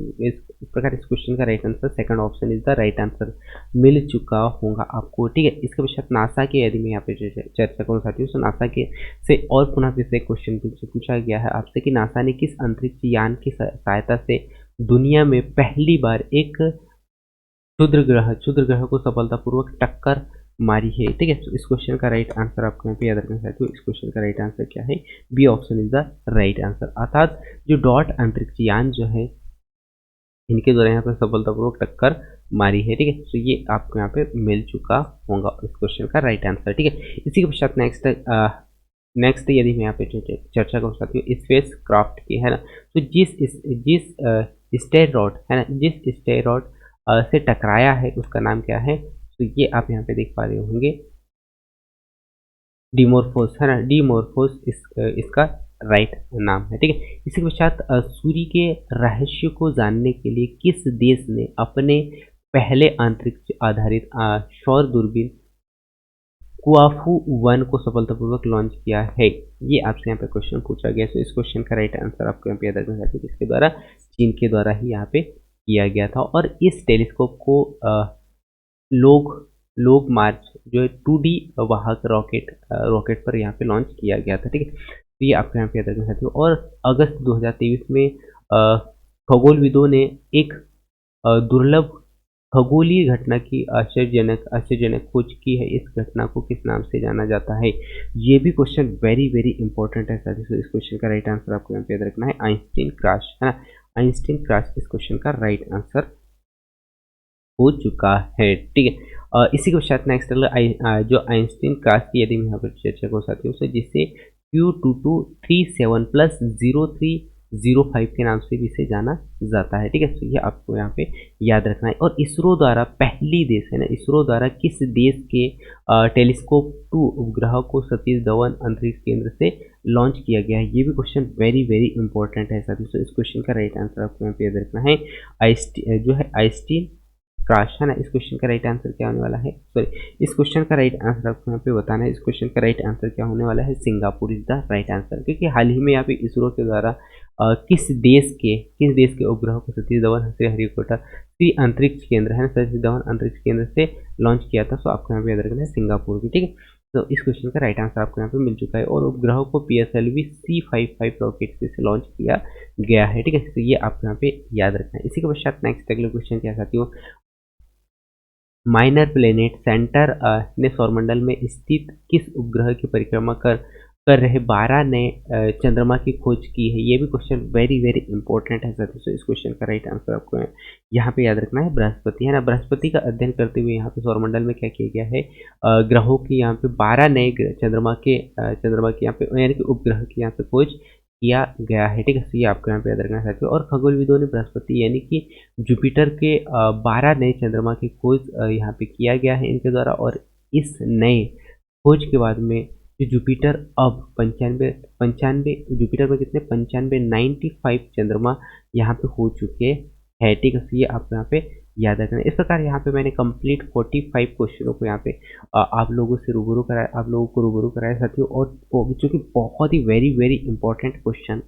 प्रकार इस क्वेश्चन का right answer second option is the right answer मिल चुका होगा आपको। ठीक है, इसके पश्चात नासा के, यदि मैं यहाँ पे चर्चा करूँ साथियों, तो नासा के से और पुनः फिर से क्वेश्चन पूछा गया है आपसे कि नासा ने किस अंतरिक्ष यान की सहायता से दुनिया में पहली बार एक क्षुद्र ग्रह को सफलतापूर्वक टक्कर मारी है? ठीक है, तो इस क्वेश्चन का राइट आंसर आपको यहाँ पे याद रखना चाहते हो। इस क्वेश्चन का राइट आंसर क्या है? B option is the right answer. अर्थात जो डॉट अंतरिक्ष यान जो है, इनके द्वारा यहाँ पे सफलतापूर्वक टक्कर मारी है। ठीक है, तो ये आपको यहाँ पे मिल चुका होगा इस क्वेश्चन का राइट आंसर। ठीक है, इसी के पश्चात नेक्स्ट यदि मैं यहाँ पे चर्चा कर सकती हूँ स्पेस क्राफ्ट की, है ना। तो जिस स्टेरॉड से टकराया है, उसका नाम क्या है? तो ये आप यहाँ पे देख पा रहे होंगे, डिमोर्फोस, है ना। डिमोर्फोस इसका राइट नाम है। ठीक है, इसी के पश्चात सूर्य के रहस्य को जानने के लिए किस देश ने अपने पहले अंतरिक्ष आधारित सौर दूरबीन कुआफू 1 को सफलतापूर्वक लॉन्च किया है? ये आपसे यहाँ पे क्वेश्चन पूछा गया। तो इस क्वेश्चन का राइट आंसर आपको यहाँ पे याद रखना चाहते हैं, इसके द्वारा चीन के द्वारा ही यहाँ पे किया गया था। और इस टेलीस्कोप को लोग मार्च जो है 2D वाहक रॉकेट पर यहाँ पे लॉन्च किया गया था। ठीक है, तो ये आपको यहाँ पे याद रखना चाहते हो। और अगस्त 2023 में खगोलविदों ने एक दुर्लभ खगोलीय घटना की आश्चर्यजनक खोज की है। इस घटना को किस नाम से जाना जाता है? ये भी क्वेश्चन वेरी वेरी इंपॉर्टेंट है साथियों। इस क्वेश्चन का राइट आंसर आपको यहाँ पे याद रखना है, आइंस्टीन क्रैश, है ना। आइंस्टीन क्रैश इस क्वेश्चन का राइट आंसर हो चुका है। ठीक है, इसी के पश्चात नेक्स्ट जो आइंस्टीन क्रैश की यदि मैं यहाँ पर चर्चा करूँ साथियों से, जिसे Q2237+0305 के नाम से भी इसे जाना जाता है। ठीक है, तो ये आपको यहाँ पे याद रखना है। और इसरो द्वारा इसरो द्वारा किस देश के टेलीस्कोप 2 उपग्रह को सतीश धवन अंतरिक्ष केंद्र से लॉन्च किया गया है? ये भी क्वेश्चन वेरी वेरी इंपॉर्टेंट है साथियों। तो इस क्वेश्चन का राइट आंसर आपको यहाँ पे याद रखना है, आइंस्टीन क्रैश, है ना। इस क्वेश्चन का राइट आंसर क्या होने वाला है? इस क्वेश्चन का राइट आंसर आपको यहाँ पे बताना है। इस क्वेश्चन का राइट आंसर क्या होने वाला है? Singapore is the right answer. क्योंकि हाल ही में यहाँ पे इसरो के द्वारा किस देश के उपग्रह को सतीश धवन श्रीहरिकोटा अंतरिक्ष केंद्र, है ना, सतीश धवन अंतरिक्ष केंद्र से लॉन्च किया था। तो आपको यहाँ पे याद रखना है सिंगापुर की। ठीक है, तो इस क्वेश्चन का राइट आंसर आपको यहाँ पे मिल चुका है। और उपग्रह को PSLV C55 रॉकेट से लॉन्च किया गया है। ठीक है, तो ये आपको यहाँ पे याद रखना है। इसी के पश्चात नेक्स्ट अगले क्वेश्चन क्या साथियों, माइनर प्लेनेट सेंटर ने सौरमंडल में स्थित किस उपग्रह की परिक्रमा कर कर रहे 12 नए चंद्रमा की खोज की है। ये भी क्वेश्चन वेरी वेरी इंपॉर्टेंट है साथियों। सो इस क्वेश्चन का राइट आंसर आपको यहाँ पे याद रखना है बृहस्पति, है ना। बृहस्पति का अध्ययन करते हुए यहाँ पे सौरमंडल में क्या किया गया है, ग्रहों की यहाँ पे 12 नए चंद्रमा के यहाँ पे यानी कि उपग्रह की यहाँ पे खोज किया गया है, ठीक है। तो ये आपको यहाँ पे याद रखना है साथियों। और खगोलविदों ने बृहस्पति यानी कि जुपिटर के 12 नए चंद्रमा की खोज यहाँ पे किया गया है इनके द्वारा। और इस नए खोज के बाद में जो जुपिटर अब पंचानवे पंचानवे जुपिटर में कितने 95 95 चंद्रमा यहाँ पे हो चुके हैं, ठीक है। तो ये आपको यहाँ पे याद रखना है। इस प्रकार यहाँ पे मैंने कंप्लीट 45 क्वेश्चनों को यहाँ पे आप लोगों से रूबरू कराया, आप लोगों को रूबरू कराया साथियों। और जो कि बहुत ही वेरी वेरी इंपॉर्टेंट क्वेश्चन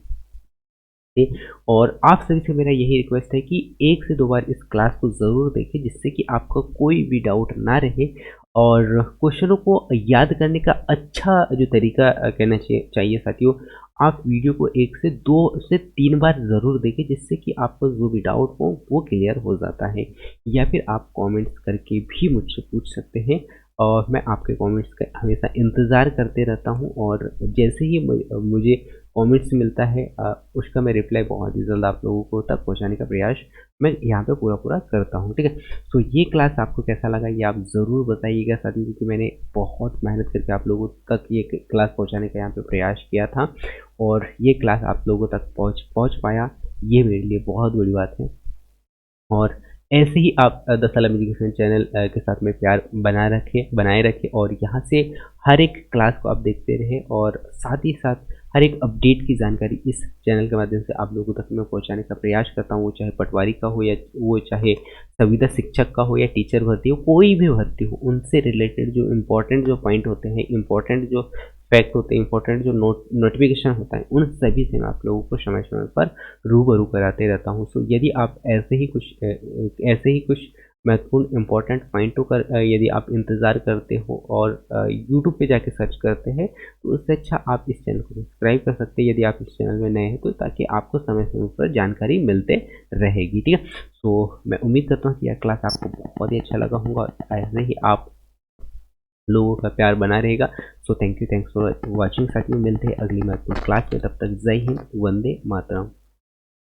थे। और आप सभी से मेरा यही रिक्वेस्ट है कि 1 से 2 बार इस क्लास को ज़रूर देखें, जिससे कि आपका कोई भी डाउट ना रहे। और क्वेश्चनों को याद करने का अच्छा जो तरीका कहना चाहिए साथियों, आप वीडियो को 1 से 2 से 3 बार ज़रूर देखें, जिससे कि आपको जो भी डाउट हो वो क्लियर हो जाता है। या फिर आप कमेंट्स करके भी मुझसे पूछ सकते हैं, और मैं आपके कमेंट्स का हमेशा इंतज़ार करते रहता हूँ। और जैसे ही मुझे कमेंट्स मिलता है उसका मैं रिप्लाई बहुत ही जल्द आप लोगों को तक पहुँचाने का प्रयास मैं यहाँ पे पूरा करता हूँ, ठीक है। तो ये क्लास आपको कैसा लगा ये आप ज़रूर बताइएगा साथियों, क्योंकि मैंने बहुत मेहनत करके आप लोगों तक ये क्लास पहुँचाने का यहाँ पे प्रयास किया था। और ये क्लास आप लोगों तक पहुँच पाया, ये मेरे लिए बहुत बड़ी बात है। और ऐसे ही आप द सलाम एजुकेशन चैनल के साथ में प्यार बनाए रखें और यहाँ से हर एक क्लास को आप देखते रहें। और साथ ही साथ हर एक अपडेट की जानकारी इस चैनल के माध्यम से आप लोगों तक मैं पहुँचाने का प्रयास करता हूँ। वो चाहे पटवारी का हो, या वो चाहे संविदा शिक्षक का हो, या टीचर भर्ती हो, कोई भी भर्ती हो, उनसे रिलेटेड जो इम्पोर्टेंट जो पॉइंट होते हैं, इम्पोर्टेंट जो फैक्ट होते हैं, इंपॉर्टेंट जो नोटिफिकेशन होता है, उन सभी से मैं आप लोगों को समय समय पर रूबरू कराते रहता हूँ। सो यदि आप ऐसे ही कुछ महत्वपूर्ण इंपॉर्टेंट पॉइंटों का यदि आप इंतज़ार करते हो और यूट्यूब पे जाके सर्च करते हैं, तो उससे अच्छा आप इस चैनल को सब्सक्राइब कर सकते हैं यदि आप इस चैनल में नए हैं तो, ताकि आपको समय समय पर जानकारी मिलते रहेगी, ठीक है। सो मैं उम्मीद करता हूँ कि यह क्लास आपको बहुत ही अच्छा लगा होगा। ऐसे ही आप लोगों का प्यार बना रहेगा। सो थैंक्स फॉर वॉचिंग साथियों। मिलते हैं अगली महत्वपूर्ण क्लास में, तब तक जय हिंद, वंदे मातरम।